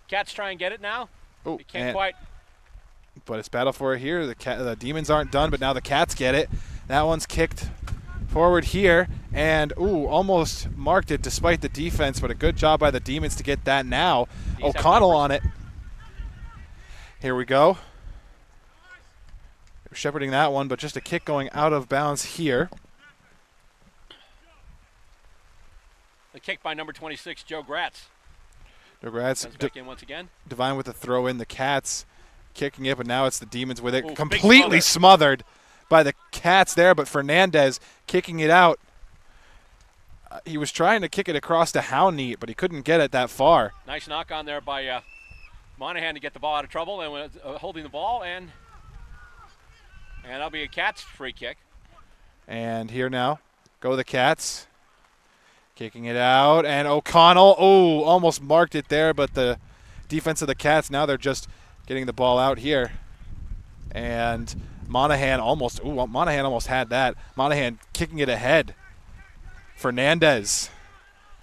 Cats try and get it now. Oh, it can't quite. But it's battle for it here. The Demons aren't done, but now the Cats get it. That one's kicked forward here, and almost marked it despite the defense, but a good job by the Demons to get that now. O'Connell on it. Here we go. They're shepherding that one, but just a kick going out of bounds here. The kick by number 26, Joe Gratz. Joe Gratz comes back in once again. Divine with the throw in. The Cats kicking it, but now it's the Demons with it. Completely smothered by the Cats there, but Fernandez kicking it out. He was trying to kick it across to Howneat, but he couldn't get it that far. Nice knock on there by Monahan to get the ball out of trouble, and holding the ball, and that'll be a Cats free kick. And here now go the Cats. Kicking it out, and O'Connell, almost marked it there, but the defense of the Cats, now they're just getting the ball out here. And Monahan almost had that. Monahan kicking it ahead. Fernandez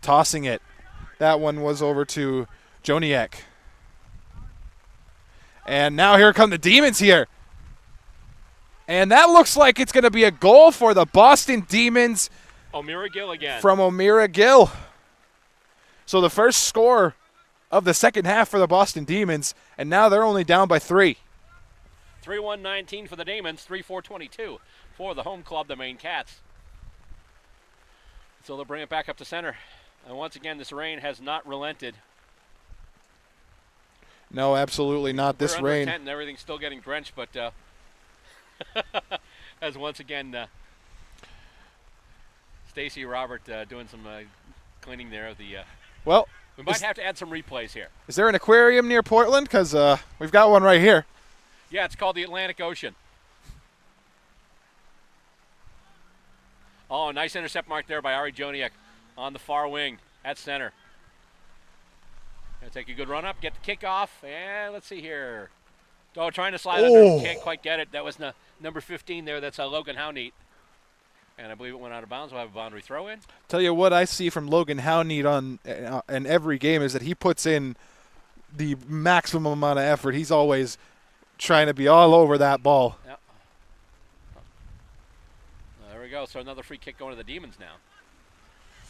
tossing it. That one was over to Joniak. And now here come the Demons here. And that looks like it's going to be a goal for the Boston Demons. O'Meara Gill again. From O'Meara Gill. So the first score of the second half for the Boston Demons, and now they're only down by 3. 3-1-19 for the Demons, 3-4-22 for the home club, the Maine Cats. So they'll bring it back up to center. And once again, this rain has not relented. No, absolutely not. This We're rain. Under tent and everything's still getting drenched, but as once again, Stacy Robert doing some cleaning there of the. Well, we might have to add some replays here. Is there an aquarium near Portland? Because we've got one right here. Yeah, it's called the Atlantic Ocean. Oh, nice intercept mark there by Ari Joniak on the far wing at center. Gonna take a good run up, get the kick off, and let's see here. Oh, trying to slide under, can't quite get it. That was number 15 there. That's Logan Howneat. And I believe it went out of bounds. We'll have a boundary throw in. Tell you what I see from Logan Howneat in every game is that he puts in the maximum amount of effort. He's always trying to be all over that ball. Yep. There we go. So another free kick going to the Demons now.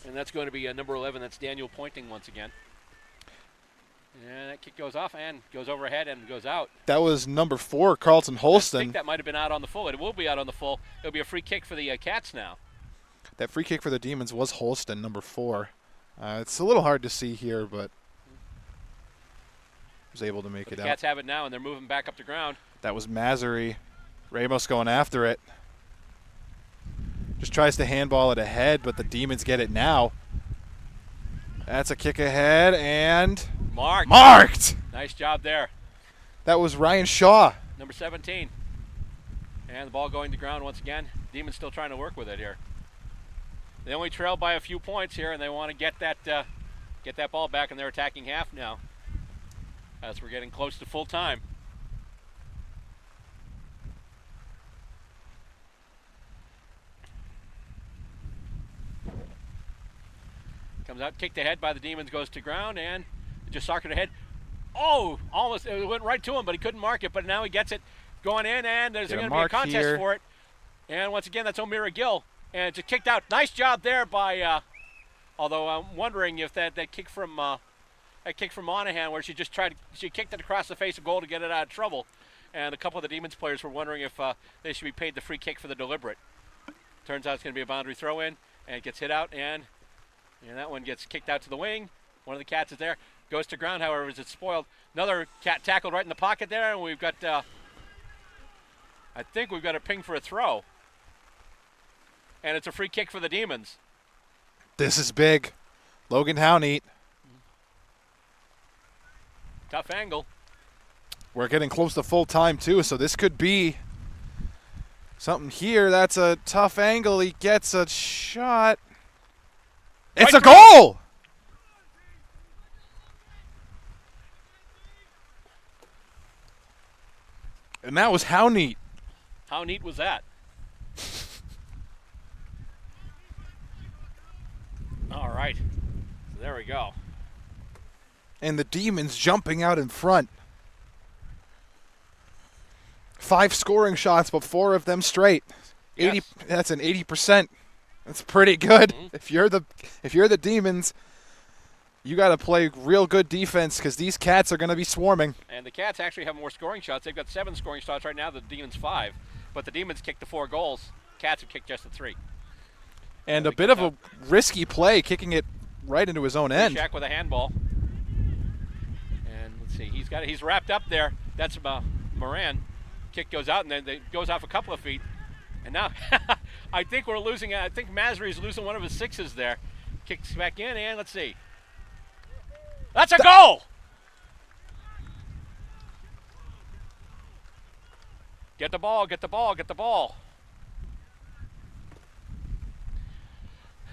And that's going to be number 11. That's Daniel Pointing once again. And that kick goes off and goes overhead and goes out. That was number 4, Carlton Holston. I think that might have been out on the full. It will be out on the full. It'll be a free kick for the Cats now. That free kick for the Demons was Holston, number 4. It's a little hard to see here, but was able to make it out. The Cats have it now, and they're moving back up to ground. That was Mazzari. Ramos going after it. Just tries to handball it ahead, but the Demons get it now. That's a kick ahead, and marked! Nice job there. That was Ryan Shaw. Number 17. And the ball going to ground once again. Demons still trying to work with it here. They only trail by a few points here, and they want to get that ball back in their attacking half now, as we're getting close to full time. Comes out, kicked ahead by the Demons, goes to ground, and just socketed ahead. Oh, almost, it went right to him, but he couldn't mark it, but now he gets it going in, and there's going to be a contest for it. And once again, that's O'Meara Gill, and it's kicked out. Nice job there by, although I'm wondering if that kick from Monahan, where she kicked it across the face of goal to get it out of trouble, and a couple of the Demons players were wondering if they should be paid the free kick for the deliberate. Turns out it's going to be a boundary throw in, and it gets hit out, and that one gets kicked out to the wing. One of the Cats is there. Goes to ground, however, as it's spoiled. Another Cat tackled right in the pocket there, and we've got, I think we've got a ping for a throw. And it's a free kick for the Demons. This is big. Logan Howneat. Tough angle. We're getting close to full time, too, so this could be something here. That's a tough angle. He gets a shot. It's a goal! And that was Howneat. How neat was that? All right. So there we go. And the Demons jumping out in front. 5 scoring shots, but 4 of them straight. Yes. That's an 80%. That's pretty good. Mm-hmm. If you're the Demons, you got to play real good defense because these Cats are going to be swarming. And the Cats actually have more scoring shots. They've got 7 scoring shots right now. The Demons 5, but the Demons kicked the 4 goals. Cats have kicked just the 3. And a bit of a risky play, kicking it right into his own end. Shaq with a handball. And let's see, he's wrapped up there. That's Moran. Kick goes out, and then it goes off a couple of feet. And now I think we're losing. I think Masry's losing one of his 6s there. Kicks back in, and let's see. That's a goal! Get the ball, get the ball, get the ball.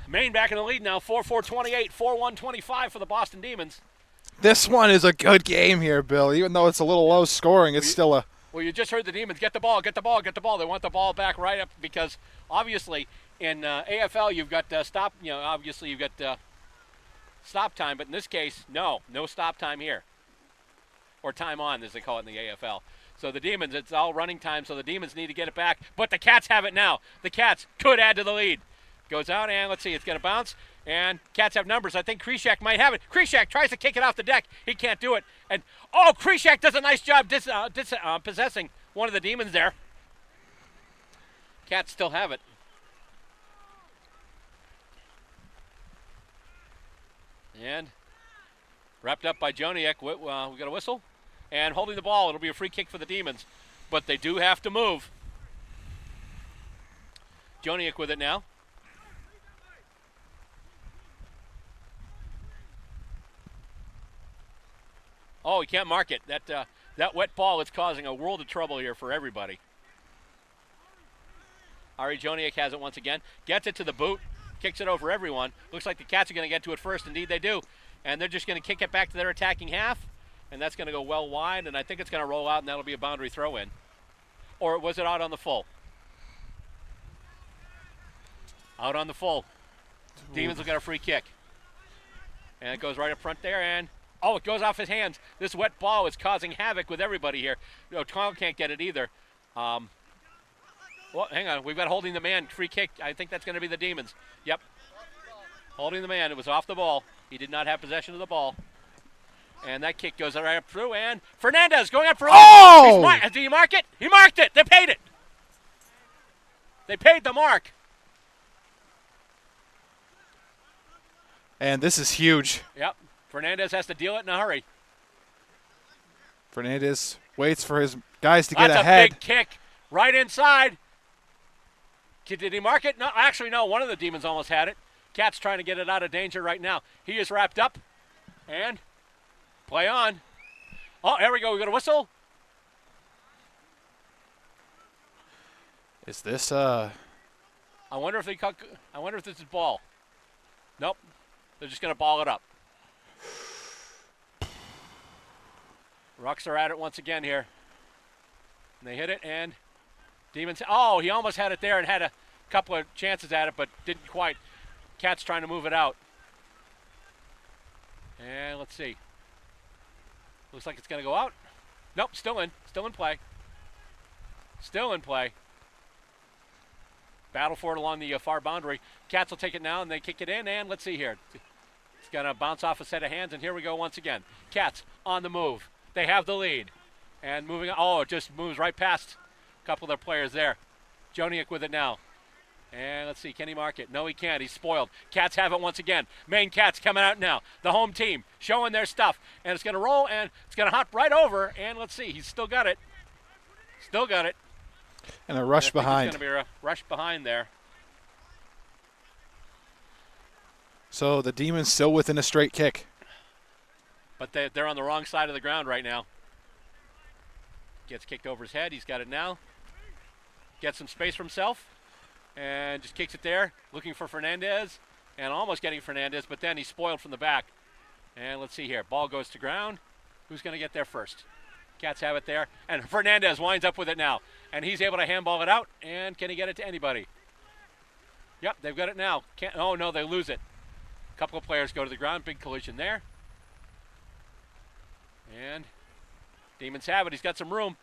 Maine back in the lead now, 4-4-28, 4-1-25 for the Boston Demons. This one is a good game here, Bill. Even though it's a little low scoring, it's still a... Well, you just heard the Demons, get the ball, get the ball, get the ball. They want the ball back right up because obviously in AFL you've got stop, obviously you've got stop time, but in this case, no stop time here. Or time on, as they call it in the AFL. So the Demons, it's all running time, so the Demons need to get it back, but the Cats have it now. The Cats could add to the lead. Goes out, and let's see, it's going to bounce, and Cats have numbers. I think Krishak might have it. Krishak tries to kick it off the deck. He can't do it. And, Krishak does a nice job possessing one of the Demons there. Cats still have it. And wrapped up by Joniak. We got a whistle. And holding the ball, it'll be a free kick for the Demons. But they do have to move. Joniak with it now. Oh, he can't mark it. That wet ball is causing a world of trouble here for everybody. Ari Joniak has it once again. Gets it to the boot. Kicks it over everyone. Looks like the Cats are going to get to it first. Indeed, they do. And they're just going to kick it back to their attacking half. And that's going to go well wide. And I think it's going to roll out, and that'll be a boundary throw in. Or was it out on the full? Out on the full. Demons will get a free kick. And it goes right up front there, and it goes off his hands. This wet ball is causing havoc with everybody here. O'Connell can't get it either. Well, hang on. We've got holding the man, free kick. I think that's going to be the Demons. Yep. Holding the man. It was off the ball. He did not have possession of the ball. And that kick goes right up through, and Fernandez going up for a Oh! Did he mark it? He marked it. They paid it. They paid the mark. And this is huge. Yep. Fernandez has to deal it in a hurry. Fernandez waits for his guys to get That's ahead. a big kick right inside. Did he mark it? No, actually, no. One of the Demons almost had it. Cat's trying to get it out of danger right now. He is wrapped up. And play on. Oh, there we go. We got a whistle. Is this I wonder if this is ball. Nope. They're just going to ball it up. Rucks are at it once again here. And they hit it, and Demons. Oh, he almost had it there and had a couple of chances at it, but didn't quite. Cats trying to move it out. And let's see. Looks like it's going to go out. Nope, still in play. Still in play. Battle for it along the far boundary. Cats will take it now, and they kick it in, and let's see here. It's going to bounce off a set of hands, and here we go once again. Cats on the move. They have the lead. And moving on. Oh, it just moves right past a couple of their players there. Joniak with it now. And let's see, can he mark it? No, he can't. He's spoiled. Cats have it once again. Maine Cats coming out now. The home team showing their stuff. And it's going to roll, and it's going to hop right over. And let's see, he's still got it. Still got it. And a rush behind. It's going to be a rush behind there. So the Demons still within a straight kick. But they're on the wrong side of the ground right now. Gets kicked over his head. He's got it now. Gets some space for himself. And just kicks it there. Looking for Fernandez. And almost getting Fernandez. But then he's spoiled from the back. And let's see here. Ball goes to ground. Who's going to get there first? Cats have it there. And Fernandez winds up with it now. And he's able to handball it out. And can he get it to anybody? Yep, they've got it now. Oh, no, they lose it. A couple of players go to the ground. Big collision there. And Demons have it. He's got some room.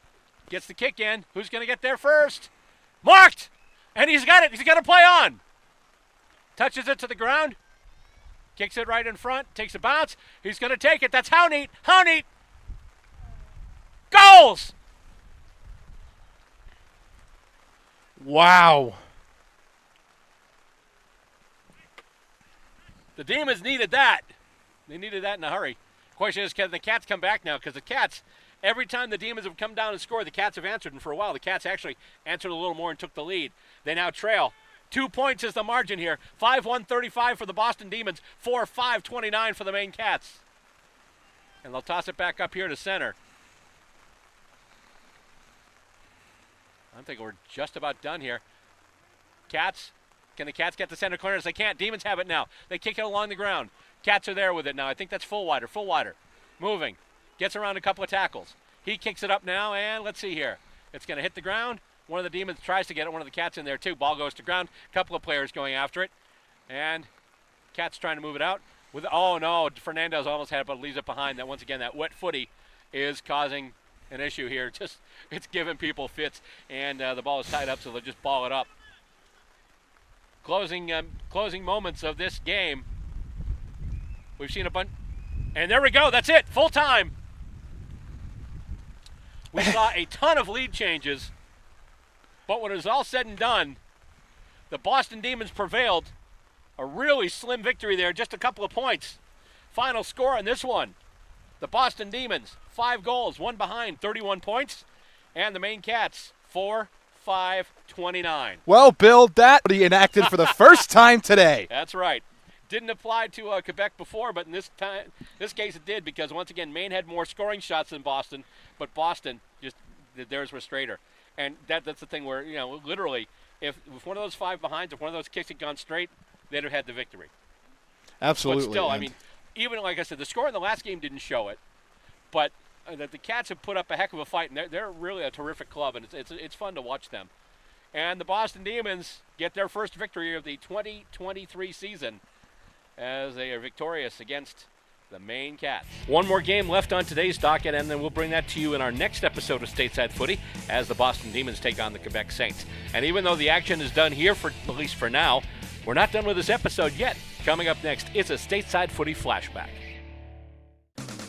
Gets the kick in. Who's going to get there first? Marked! And he's got it. He's got to play on. Touches it to the ground. Kicks it right in front. Takes a bounce. He's going to take it. That's how neat. How neat. Goals! Wow. The Demons needed that. They needed that in a hurry. Question is, can the Cats come back now? Because the Cats, every time the Demons have come down and scored, the Cats have answered. And for a while, the Cats actually answered a little more and took the lead. They now trail. 2 points is the margin here. 5-1-35 for the Boston Demons. 4-5-29 for the Maine Cats. And they'll toss it back up here to center. I think we're just about done here. Cats. Can the Cats get the center clearance? They can't. Demons have it now. They kick it along the ground. Cats are there with it now. I think that's full wider. Moving. Gets around a couple of tackles. He kicks it up now, and let's see here. It's going to hit the ground. One of the Demons tries to get it. One of the Cats in there, too. Ball goes to ground. A couple of players going after it. And Cats trying to move it out. Oh, no. Fernandez almost had it, but leaves it behind. That once again, that wet footy is causing an issue here. Just it's giving people fits, and the ball is tied up, so they'll just ball it up. Closing moments of this game. We've seen a bunch, and there we go. That's it. Full time. We saw a ton of lead changes, but when it was all said and done, the Boston Demons prevailed. A really slim victory there, just a couple of points. Final score on this one: the Boston Demons 5 goals, 1 behind, 31 points, and the Maine Cats 4-5-29. Well, Bill, that he enacted for the first time today. That's right. Didn't apply to Quebec before, but in this case it did, because once again Maine had more scoring shots than Boston, but Boston just theirs were straighter. And that's the thing where, you know, literally, if one of those 5 behinds, if one of those kicks had gone straight, they'd have had the victory. Absolutely. But still, I mean, even like I said, the score in the last game didn't show it, but the Cats have put up a heck of a fight, and they're really a terrific club, and it's fun to watch them. And the Boston Demons get their first victory of the 2023 season as they are victorious against the Maine Cats. One more game left on today's docket, and then we'll bring that to you in our next episode of Stateside Footy as the Boston Demons take on the Quebec Saints. And even though the action is done here, for at least for now, we're not done with this episode yet. Coming up next, it's a Stateside Footy flashback.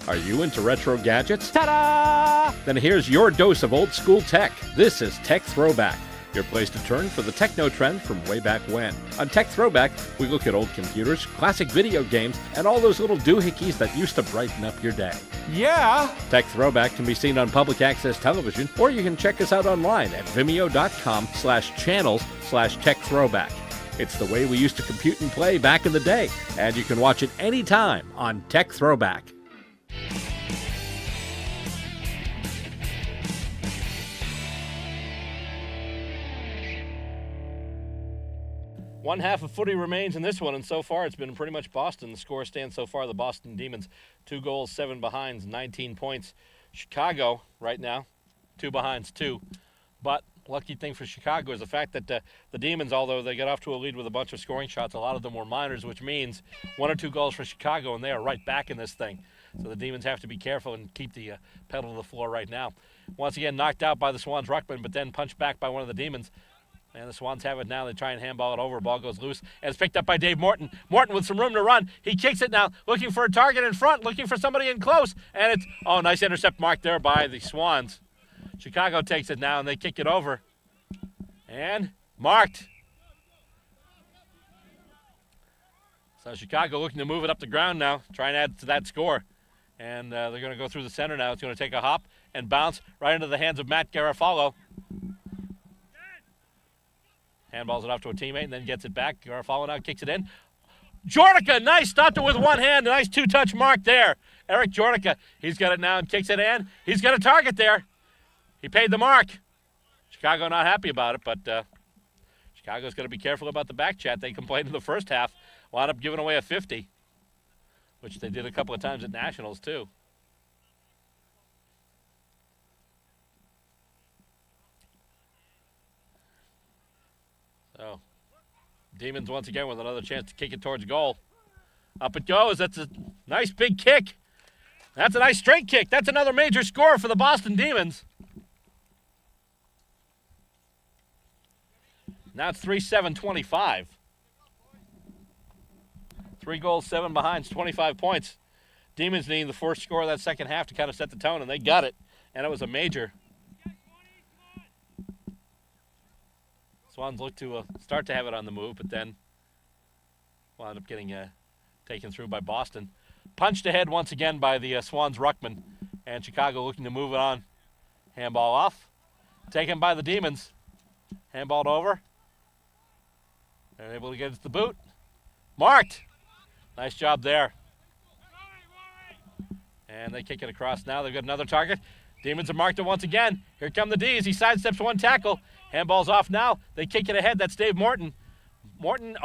Are you into retro gadgets? Ta-da! Then here's your dose of old school tech. This is Tech Throwback, your place to turn for the techno trend from way back when. On Tech Throwback, we look at old computers, classic video games, and all those little doohickeys that used to brighten up your day. Yeah! Tech Throwback can be seen on public access television, or you can check us out online at vimeo.com/channels/Tech Throwback. It's the way we used to compute and play back in the day, and you can watch it anytime on Tech Throwback. One half of footy remains in this one, and so far it's been pretty much Boston. The score stands so far: the Boston Demons 2 goals, 7 behinds, 19 points. Chicago right now 2 behinds, 2. But lucky thing for Chicago is the fact that the Demons, although they got off to a lead with a bunch of scoring shots, a lot of them were minors, which means 1 or 2 goals for Chicago, and they are right back in this thing. So the Demons have to be careful and keep the pedal to the floor right now. Once again, knocked out by the Swans' ruckman, but then punched back by one of the Demons. And the Swans have it now. They try and handball it over. Ball goes loose, and it's picked up by Dave Morton. Morton with some room to run. He kicks it now, looking for a target in front, looking for somebody in close. And it's, nice intercept mark there by the Swans. Chicago takes it now, and they kick it over. And marked. So Chicago looking to move it up the ground now, try and add to that score. And they're going to go through the center now. It's going to take a hop and bounce right into the hands of Matt Garofalo. Handballs it off to a teammate and then gets it back. Garofalo now kicks it in. Jordica, nice, stopped it with one hand. A nice 2-touch mark there. Eric Jordica, he's got it now and kicks it in. He's got a target there. He paid the mark. Chicago not happy about it, but Chicago's got to be careful about the back chat. They complained in the first half, wound up giving away a 50, which they did a couple of times at Nationals too. So, Demons once again with another chance to kick it towards goal. Up it goes. That's a nice big kick. That's a nice straight kick. That's another major score for the Boston Demons. Now it's 3-7-25. 3 goals, 7 behinds, 25 points. Demons needing the first score of that second half to kind of set the tone, and they got it. And it was a major. Swans look to start to have it on the move, but then wound up getting taken through by Boston. Punched ahead once again by the Swans ruckman, and Chicago looking to move it on. Handball off. Taken by the Demons. Handballed over. They're able to get it to the boot. Marked. Nice job there. And they kick it across now. They've got another target. Demons have marked it once again. Here come the D's. He sidesteps one tackle. Handball's off now. They kick it ahead. That's Dave Morton. Morton,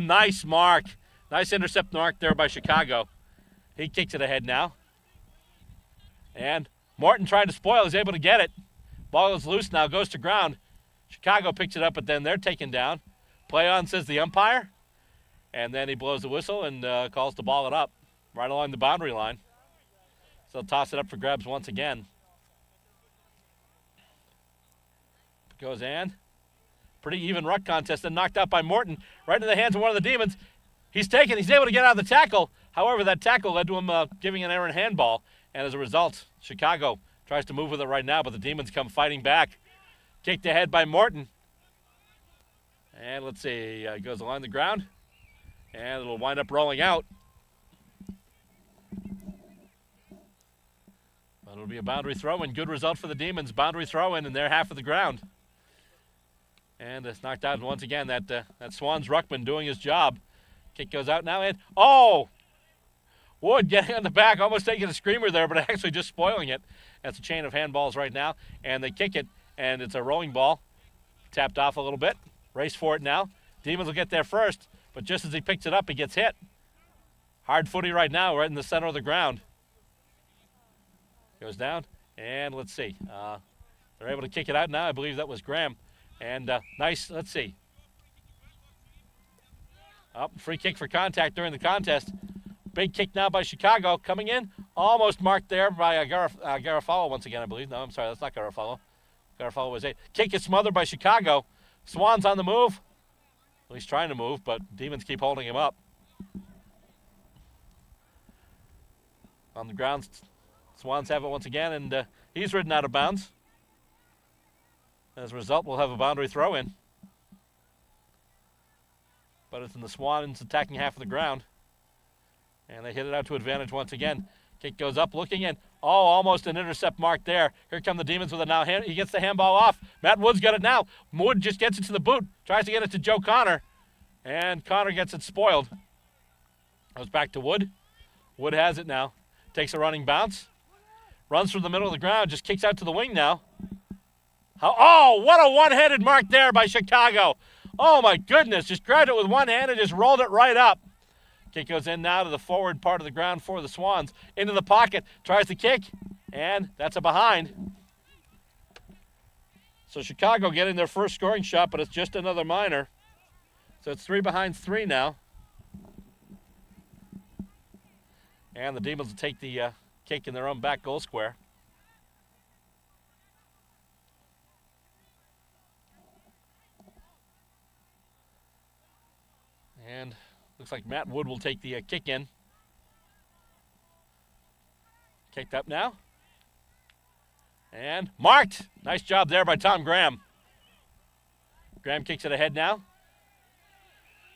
nice mark. Nice intercept mark there by Chicago. He kicks it ahead now. And Morton trying to spoil. He's able to get it. Ball is loose now. Goes to ground. Chicago picks it up, but then they're taken down. Play on, says the umpire. And then he blows the whistle and calls to ball it up right along the boundary line. So they'll toss it up for grabs once again. Goes in. Pretty even ruck contest, then knocked out by Morton right into the hands of one of the Demons. He's able to get out of the tackle. However, that tackle led to him giving an errant handball. And as a result, Chicago tries to move with it right now, but the Demons come fighting back. Kicked ahead by Morton. And let's see, goes along the ground. And it'll wind up rolling out. But it'll be a boundary throw-in. Good result for the Demons. Boundary throw-in in their half of the ground. And it's knocked out once again. That Swans ruckman doing his job. Kick goes out now. And Wood getting on the back, almost taking a screamer there, but actually just spoiling it. That's a chain of handballs right now. And they kick it, and it's a rolling ball. Tapped off a little bit. Race for it now. Demons will get there first, but just as he picks it up, he gets hit. Hard footy right now, right in the center of the ground. Goes down, and let's see. They're able to kick it out now. I believe that was Graham. And nice, let's see. Free kick for contact during the contest. Big kick now by Chicago. Coming in, almost marked there by Garofalo once again, I believe. No, I'm sorry, that's not Garofalo. Garofalo was 8. Kick is smothered by Chicago. Swans on the move. Well, he's trying to move, but Demons keep holding him up. On the ground, Swans have it once again, and he's ridden out of bounds. As a result, we'll have a boundary throw-in. But it's in the Swans attacking half of the ground. And they hit it out to advantage once again. Kick goes up, looking in. Almost an intercept mark there. Here come the Demons with it now. He gets the handball off. Matt Wood's got it now. Wood just gets it to the boot. Tries to get it to Joe Connor. And Connor gets it spoiled. Goes back to Wood. Wood has it now. Takes a running bounce. Runs from the middle of the ground. Just kicks out to the wing now. What a one-handed mark there by Chicago. Oh, my goodness. Just grabbed it with one hand and just rolled it right up. Kick goes in now to the forward part of the ground for the Swans. Into the pocket. Tries to kick. And that's a behind. So Chicago getting their first scoring shot, but it's just another minor. So it's 3 behind 3 now. And the Demons will take the kick in their own back goal square. And looks like Matt Wood will take the kick in. Kicked up now. And marked. Nice job there by Tom Graham. Graham kicks it ahead now.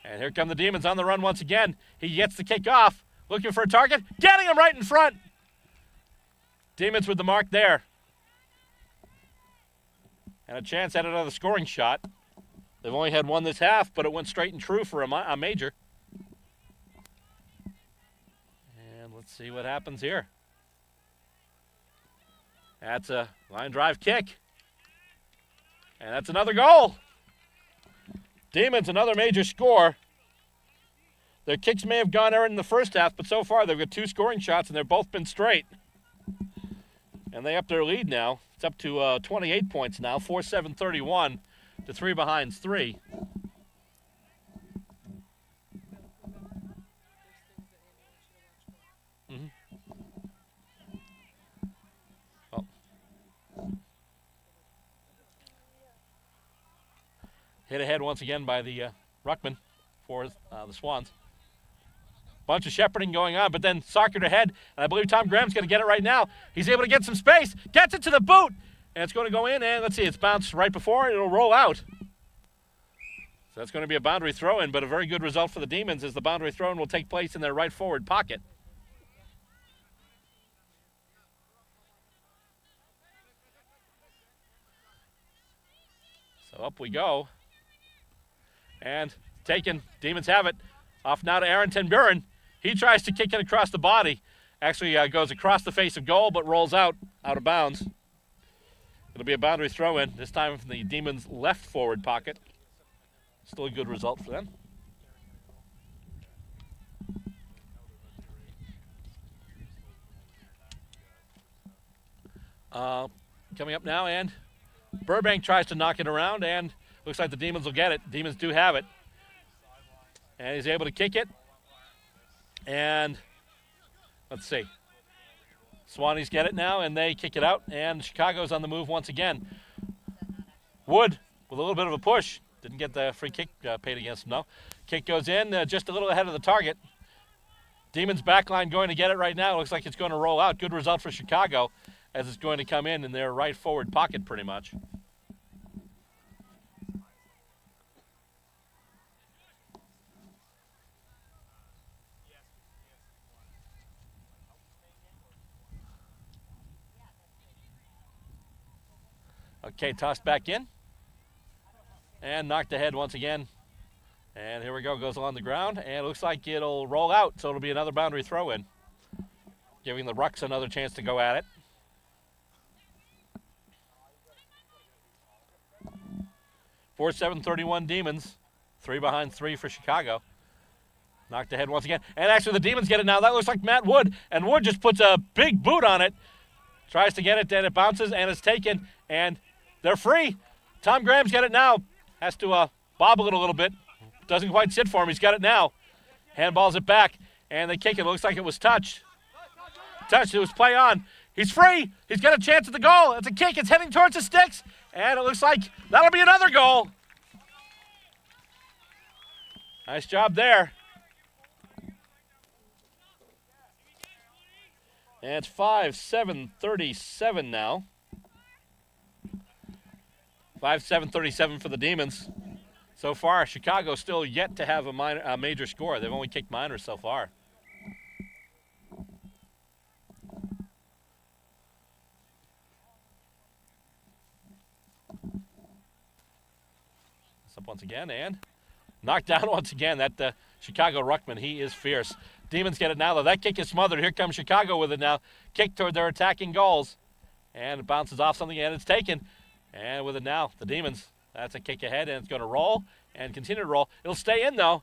And here come the Demons on the run once again. He gets the kick off. Looking for a target. Getting him right in front. Demons with the mark there. And a chance at another scoring shot. They've only had one this half, but it went straight and true for a major. And let's see what happens here. That's a line drive kick. And that's another goal. Demons, another major score. Their kicks may have gone errant in the first half, but so far they've got 2 scoring shots, and they've both been straight. And they up their lead now. It's up to 28 points now, 4-7-31 to 3 behind 3. Oh. Hit ahead once again by the ruckman for the Swans. Bunch of shepherding going on, but then Sockert ahead, and I believe Tom Graham's going to get it right now. He's able to get some space, gets it to the boot, and it's going to go in, and let's see, it's bounced right before, and it'll roll out. So that's going to be a boundary throw-in, but a very good result for the Demons as the boundary throw-in will take place in their right forward pocket. So up we go. And taken, Demons have it. Off now to Aaron Ten Buren. He tries to kick it across the body. Actually goes across the face of goal, but rolls out of bounds. It'll be a boundary throw-in, this time from the Demons' left forward pocket. Still a good result for them. Coming up now, and Burbank tries to knock it around, and looks like the Demons will get it. Demons do have it. And he's able to kick it. And let's see. Swannies get it now, and they kick it out. And Chicago's on the move once again. Wood with a little bit of a push. Didn't get the free kick paid against him, no. Kick goes in just a little ahead of the target. Demons backline going to get it right now. Looks like it's going to roll out. Good result for Chicago as it's going to come in their right forward pocket pretty much. Okay, tossed back in. And knocked ahead once again. And here we go, goes along the ground. And it looks like it'll roll out, so it'll be another boundary throw-in. Giving the Rucks another chance to go at it. Four 7-31 Demons. 3 behind 3 for Chicago. Knocked ahead once again. And actually the Demons get it now. That looks like Matt Wood. And Wood just puts a big boot on it. Tries to get it, and it bounces, and it's taken. And they're free. Tom Graham's got it now. Has to bobble it a little bit. Doesn't quite sit for him. He's got it now. Handballs it back, and they kick it. It looks like it was touched. Touched. It was play on. He's free. He's got a chance at the goal. It's a kick. It's heading towards the sticks, and it looks like that'll be another goal. Nice job there. And it's 5-7-37 now. 5-7-37 for the Demons. So far, Chicago still yet to have a major score. They've only kicked minors so far. It's up once again and knocked down once again. That Chicago ruckman, he is fierce. Demons get it now, though. That kick is smothered. Here comes Chicago with it now. Kick toward their attacking goals. And it bounces off something, and it's taken. And with it now, the Demons. That's a kick ahead, and it's going to roll and continue to roll. It'll stay in, though.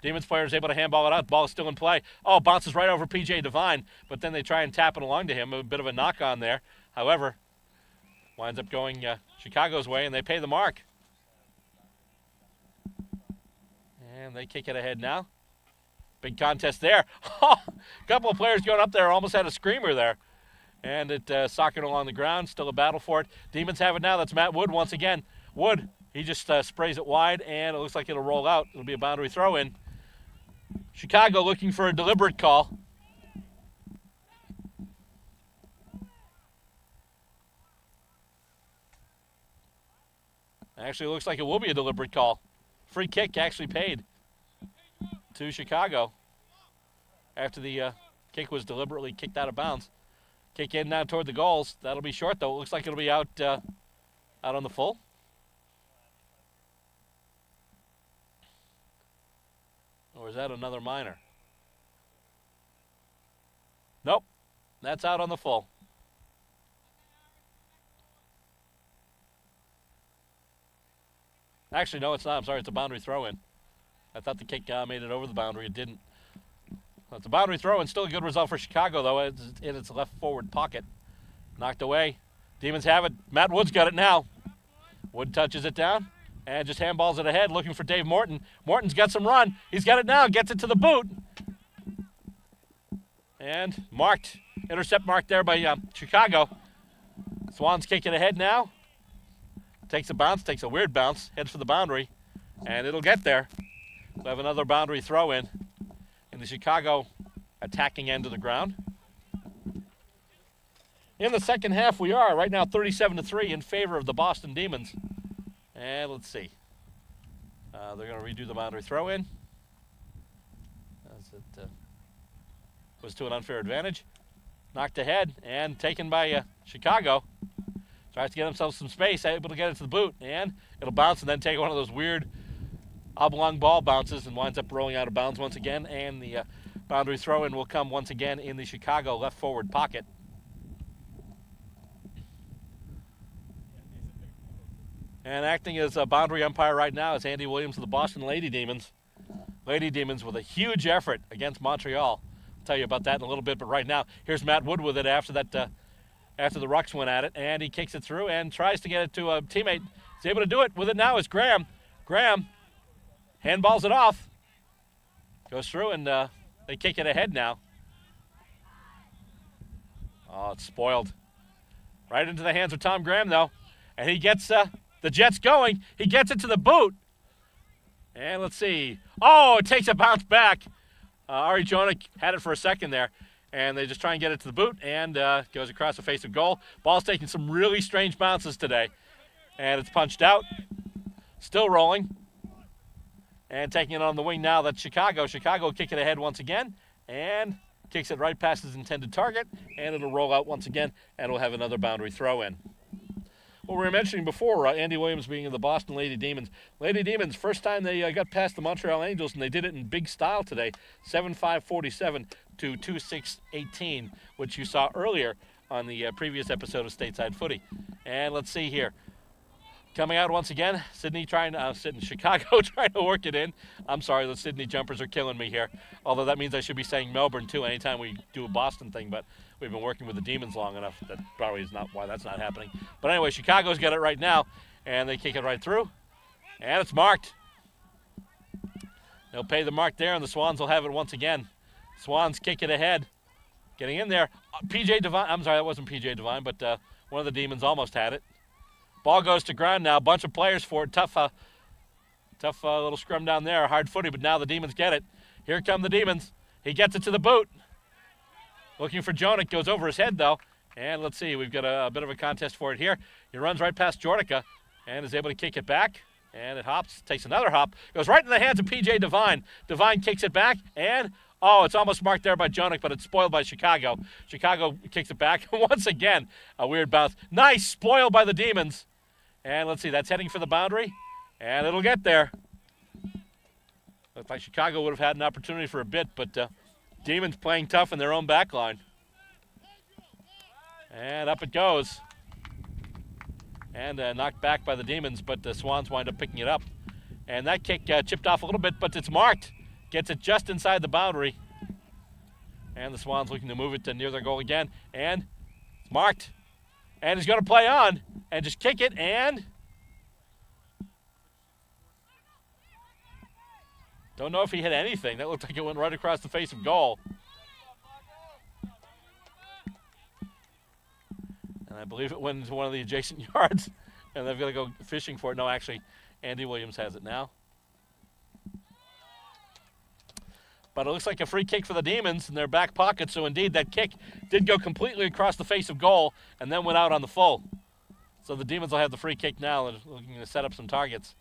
Demons player is able to handball it out. The ball is still in play. Oh, bounces right over P.J. Devine, but then they try and tap it along to him. A bit of a knock on there. However, Winds up going Chicago's way, and they pay the mark. And they kick it ahead now. Big contest there. A couple of players going up there almost had a screamer there. And it sockered along the ground. Still a battle for it. Demons have it now. That's Matt Wood once again. Wood, he just sprays it wide, and it looks like it'll roll out. It'll be a boundary throw in. Chicago looking for a deliberate call. Actually, it looks like it will be a deliberate call. Free kick actually paid to Chicago after the kick was deliberately kicked out of bounds. Kick in now toward the goals. That'll be short, though. It looks like it'll be out on the full. Or is that another minor? Nope. That's out on the full. Actually, no, it's not. I'm sorry. It's a boundary throw-in. I thought the kick made it over the boundary. It didn't. It's a boundary throw-in. Still a good result for Chicago, though. It's in its left forward pocket. Knocked away. Demons have it. Matt Wood's got it now. Wood touches it down and just handballs it ahead, looking for Dave Morton. Morton's got some run. He's got it now. Gets it to the boot. And marked. Intercept marked there by Chicago. Swans kick it ahead now. Takes a bounce, takes a weird bounce, heads for the boundary, and it'll get there. We'll have another boundary throw in the Chicago attacking end of the ground. In the second half, we are right now 37-3 in favor of the Boston Demons. And let's see. They're going to redo the boundary throw in. As it was to an unfair advantage. Knocked ahead and taken by Chicago. Tries to get himself some space, able to get it to the boot, and it'll bounce and then take one of those weird oblong ball bounces and winds up rolling out of bounds once again, and the boundary throw-in will come once again in the Chicago left forward pocket. And acting as a boundary umpire right now is Andy Williams of the Boston Lady Demons. Lady Demons with a huge effort against Montreal. I'll tell you about that in a little bit, but right now, here's Matt Wood with it after that. After the Rucks went at it, and he kicks it through and tries to get it to a teammate. He's able to do it with it now is Graham. Graham handballs it off. Goes through, and they kick it ahead now. Oh, it's spoiled. Right into the hands of Tom Graham, though. And he gets the Jets going. He gets it to the boot. And let's see. Oh, it takes a bounce back. Ari Jonik had it for a second there. And they just try and get it to the boot, and goes across the face of goal. Ball's taking some really strange bounces today. And it's punched out. Still rolling. And taking it on the wing now, that's Chicago. Chicago will kick it ahead once again. And kicks it right past his intended target. And it'll roll out once again, and we'll have another boundary throw in. What we were mentioning before, Andy Williams being in the Boston Lady Demons. Lady Demons, first time they got past the Montreal Angels, and they did it in big style today. 7-5-47 to 2-6-18, which you saw earlier on the previous episode of Stateside Footy. And let's see here. Coming out once again, Chicago trying to work it in. I'm sorry, the Sydney Jumpers are killing me here. Although that means I should be saying Melbourne too anytime we do a Boston thing, but we've been working with the Demons long enough. That probably is not why that's not happening. But anyway, Chicago's got it right now, and they kick it right through. And it's marked. They'll pay the mark there, and the Swans will have it once again. Swans kick it ahead. Getting in there. PJ Devine, I'm sorry, that wasn't PJ Devine, but one of the Demons almost had it. Ball goes to ground now. A bunch of players for it. Tough little scrum down there. Hard footy, but now the Demons get it. Here come the Demons. He gets it to the boot. Looking for Jonik. Goes over his head, though. And let's see. We've got a bit of a contest for it here. He runs right past Jordica and is able to kick it back. And it hops. Takes another hop. Goes right in the hands of P.J. Devine. Devine kicks it back. And, it's almost marked there by Jonik, but it's spoiled by Chicago. Chicago kicks it back. Once again, a weird bounce. Nice. Spoiled by the Demons. And let's see, that's heading for the boundary, and it'll get there. Looks like Chicago would have had an opportunity for a bit, but Demons playing tough in their own back line. And up it goes. And knocked back by the Demons, but the Swans wind up picking it up. And that kick chipped off a little bit, but it's marked. Gets it just inside the boundary. And the Swans looking to move it to near their goal again. And it's marked. And he's going to play on. and just kick it, and don't know if he hit anything. That looked like it went right across the face of goal. And I believe it went into one of the adjacent yards, and they've got to go fishing for it. No, actually, Andy Williams has it now. But it looks like a free kick for the Demons in their back pocket, so indeed that kick did go completely across the face of goal and then went out on the full. So the Demons will have the free kick now and looking to set up some targets.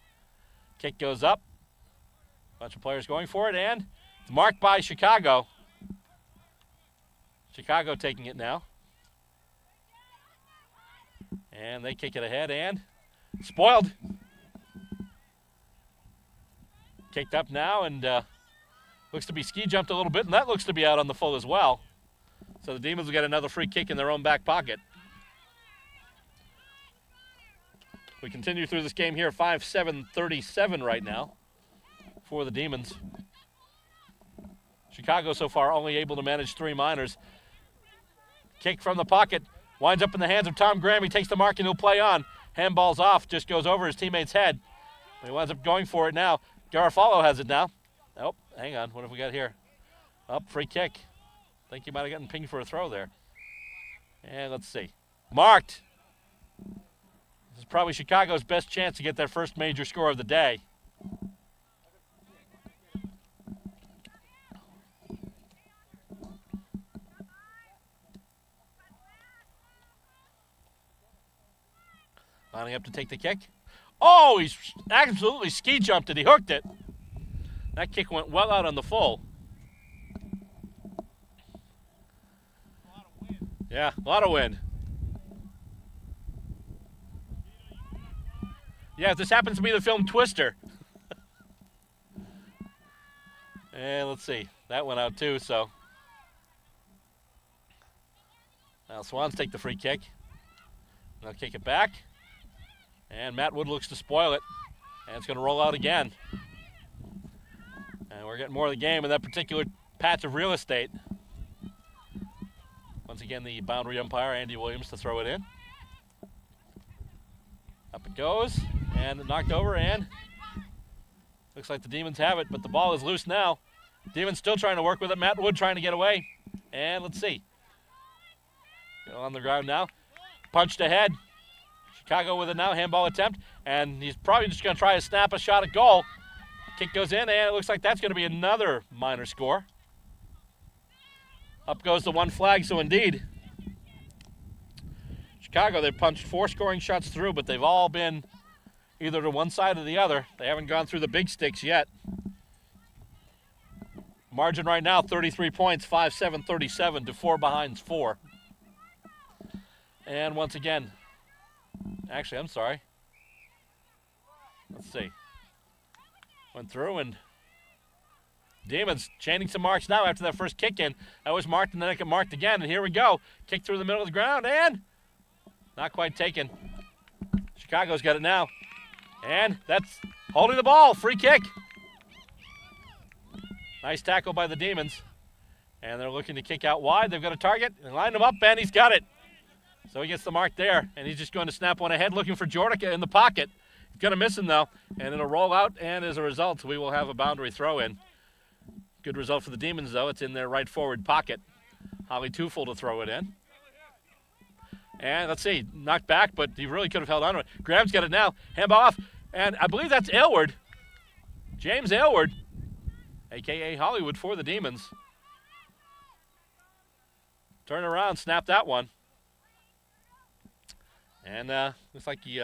Kick goes up. Bunch of players going for it, and it's marked by Chicago. Chicago taking it now. And they kick it ahead, and spoiled. Kicked up now, and looks to be ski jumped a little bit, and that looks to be out on the full as well. So the Demons will get another free kick in their own back pocket. We continue through this game here, 5-7-37 right now for the Demons. Chicago so far only able to manage 3 minors. Kick from the pocket, winds up in the hands of Tom Graham. He takes the mark and he'll play on. Handball's off, just goes over his teammate's head. He winds up going for it now. Garofalo has it now. Oh, hang on, what have we got here? Oh, free kick. I think he might have gotten pinged for a throw there. And let's see. Marked. This is probably Chicago's best chance to get their first major score of the day. Lining up to take the kick. Oh, he's absolutely ski jumped it. He hooked it. That kick went well out on the full. Yeah, a lot of wind. Yeah, this happens to be the film Twister. And let's see. That went out too, so. Now Swans take the free kick. They'll kick it back. And Matt Wood looks to spoil it. And it's going to roll out again. And we're getting more of the game in that particular patch of real estate. Once again, the boundary umpire, Andy Williams, to throw it in. Up it goes. And knocked over, and looks like the Demons have it, but the ball is loose now. Demons still trying to work with it. Matt Wood trying to get away. And let's see. On the ground now. Punched ahead. Chicago with it now, handball attempt, and he's probably just going to try to snap a shot at goal. Kick goes in, and it looks like that's going to be another minor score. Up goes the one flag, so indeed, Chicago, they've punched 4 scoring shots through, but they've all been either to one side or the other. They haven't gone through the big sticks yet. Margin right now, 33 points, 5-7-37 to 4 behinds 4. And once again, actually, I'm sorry. Let's see. Went through, and Demons chaining some marks now after that first kick in. That was marked, and then it got marked again, and here we go. Kick through the middle of the ground, and not quite taken. Chicago's got it now. And that's holding the ball. Free kick. Nice tackle by the Demons. And they're looking to kick out wide. They've got a target. They line him up, and he's got it. So he gets the mark there, and he's just going to snap one ahead, looking for Jordica in the pocket. He's going to miss him, though, and it'll roll out, and as a result, we will have a boundary throw in. Good result for the Demons, though. It's in their right forward pocket. Holly Tufel to throw it in. And let's see, knocked back, but he really could have held on to it. Graham's got it now. Handball off, and I believe that's Aylward. James Aylward, a.k.a. Hollywood for the Demons. Turn around, snap that one. And looks like he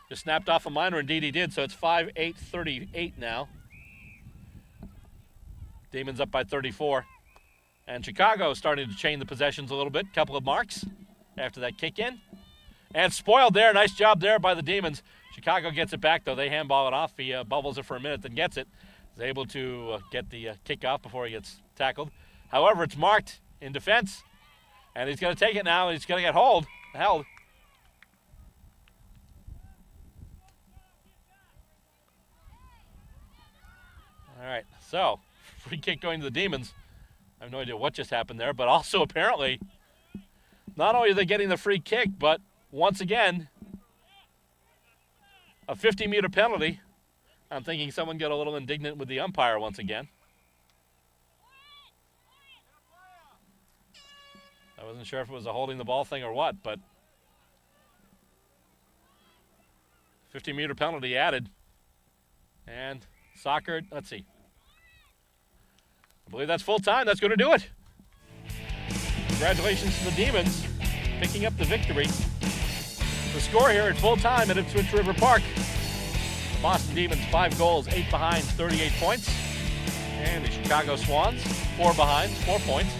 just snapped off a minor. Indeed he did, so it's 5-8-38 now. Demons up by 34. And Chicago starting to chain the possessions a little bit. Couple of marks after that kick in. And spoiled there. Nice job there by the Demons. Chicago gets it back, though. They handball it off. He bubbles it for a minute, then gets it. Is able to get the kick off before he gets tackled. However, it's marked in defense. And he's going to take it now, and he's going to get held. Held. All right, so free kick going to the Demons. I have no idea what just happened there, but also apparently not only are they getting the free kick, but once again, A 50-meter penalty. I'm thinking someone got a little indignant with the umpire once again. I wasn't sure if it was a holding the ball thing or what, but 50-meter penalty added. And soccer, let's see. I believe that's full time. That's going to do it. Congratulations to the Demons picking up the victory. The score here at full time at Ipswich River Park. The Boston Demons 5 goals, 8 behind, 38 points. And the Chicago Swans 4 behind, 4 points.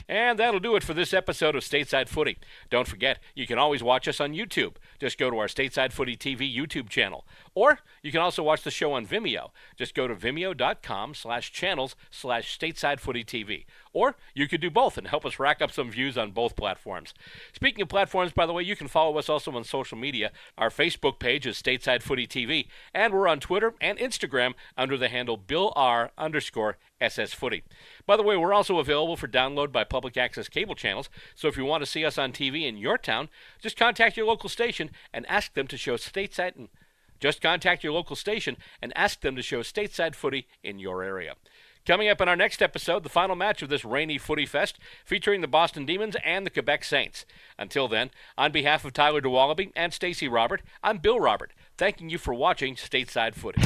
And that'll do it for this episode of Stateside Footy. Don't forget, you can always watch us on YouTube. Just go to our Stateside Footy TV YouTube channel. Or you can also watch the show on Vimeo. Just go to vimeo.com/channels/Stateside Footy TV. Or you could do both and help us rack up some views on both platforms. Speaking of platforms, by the way, you can follow us also on social media. Our Facebook page is Stateside Footy TV, and we're on Twitter and Instagram under the handle BillR_SS Footy. By the way, we're also available for download by public access cable channels, so if you want to see us on TV in your town, just contact your local station and ask them to show Stateside Footy in your area. Coming up in our next episode, the final match of this rainy footy fest, featuring the Boston Demons and the Quebec Saints. Until then, on behalf of Tyler DeWallaby and Stacey Robert, I'm Bill Robert, thanking you for watching Stateside Footy.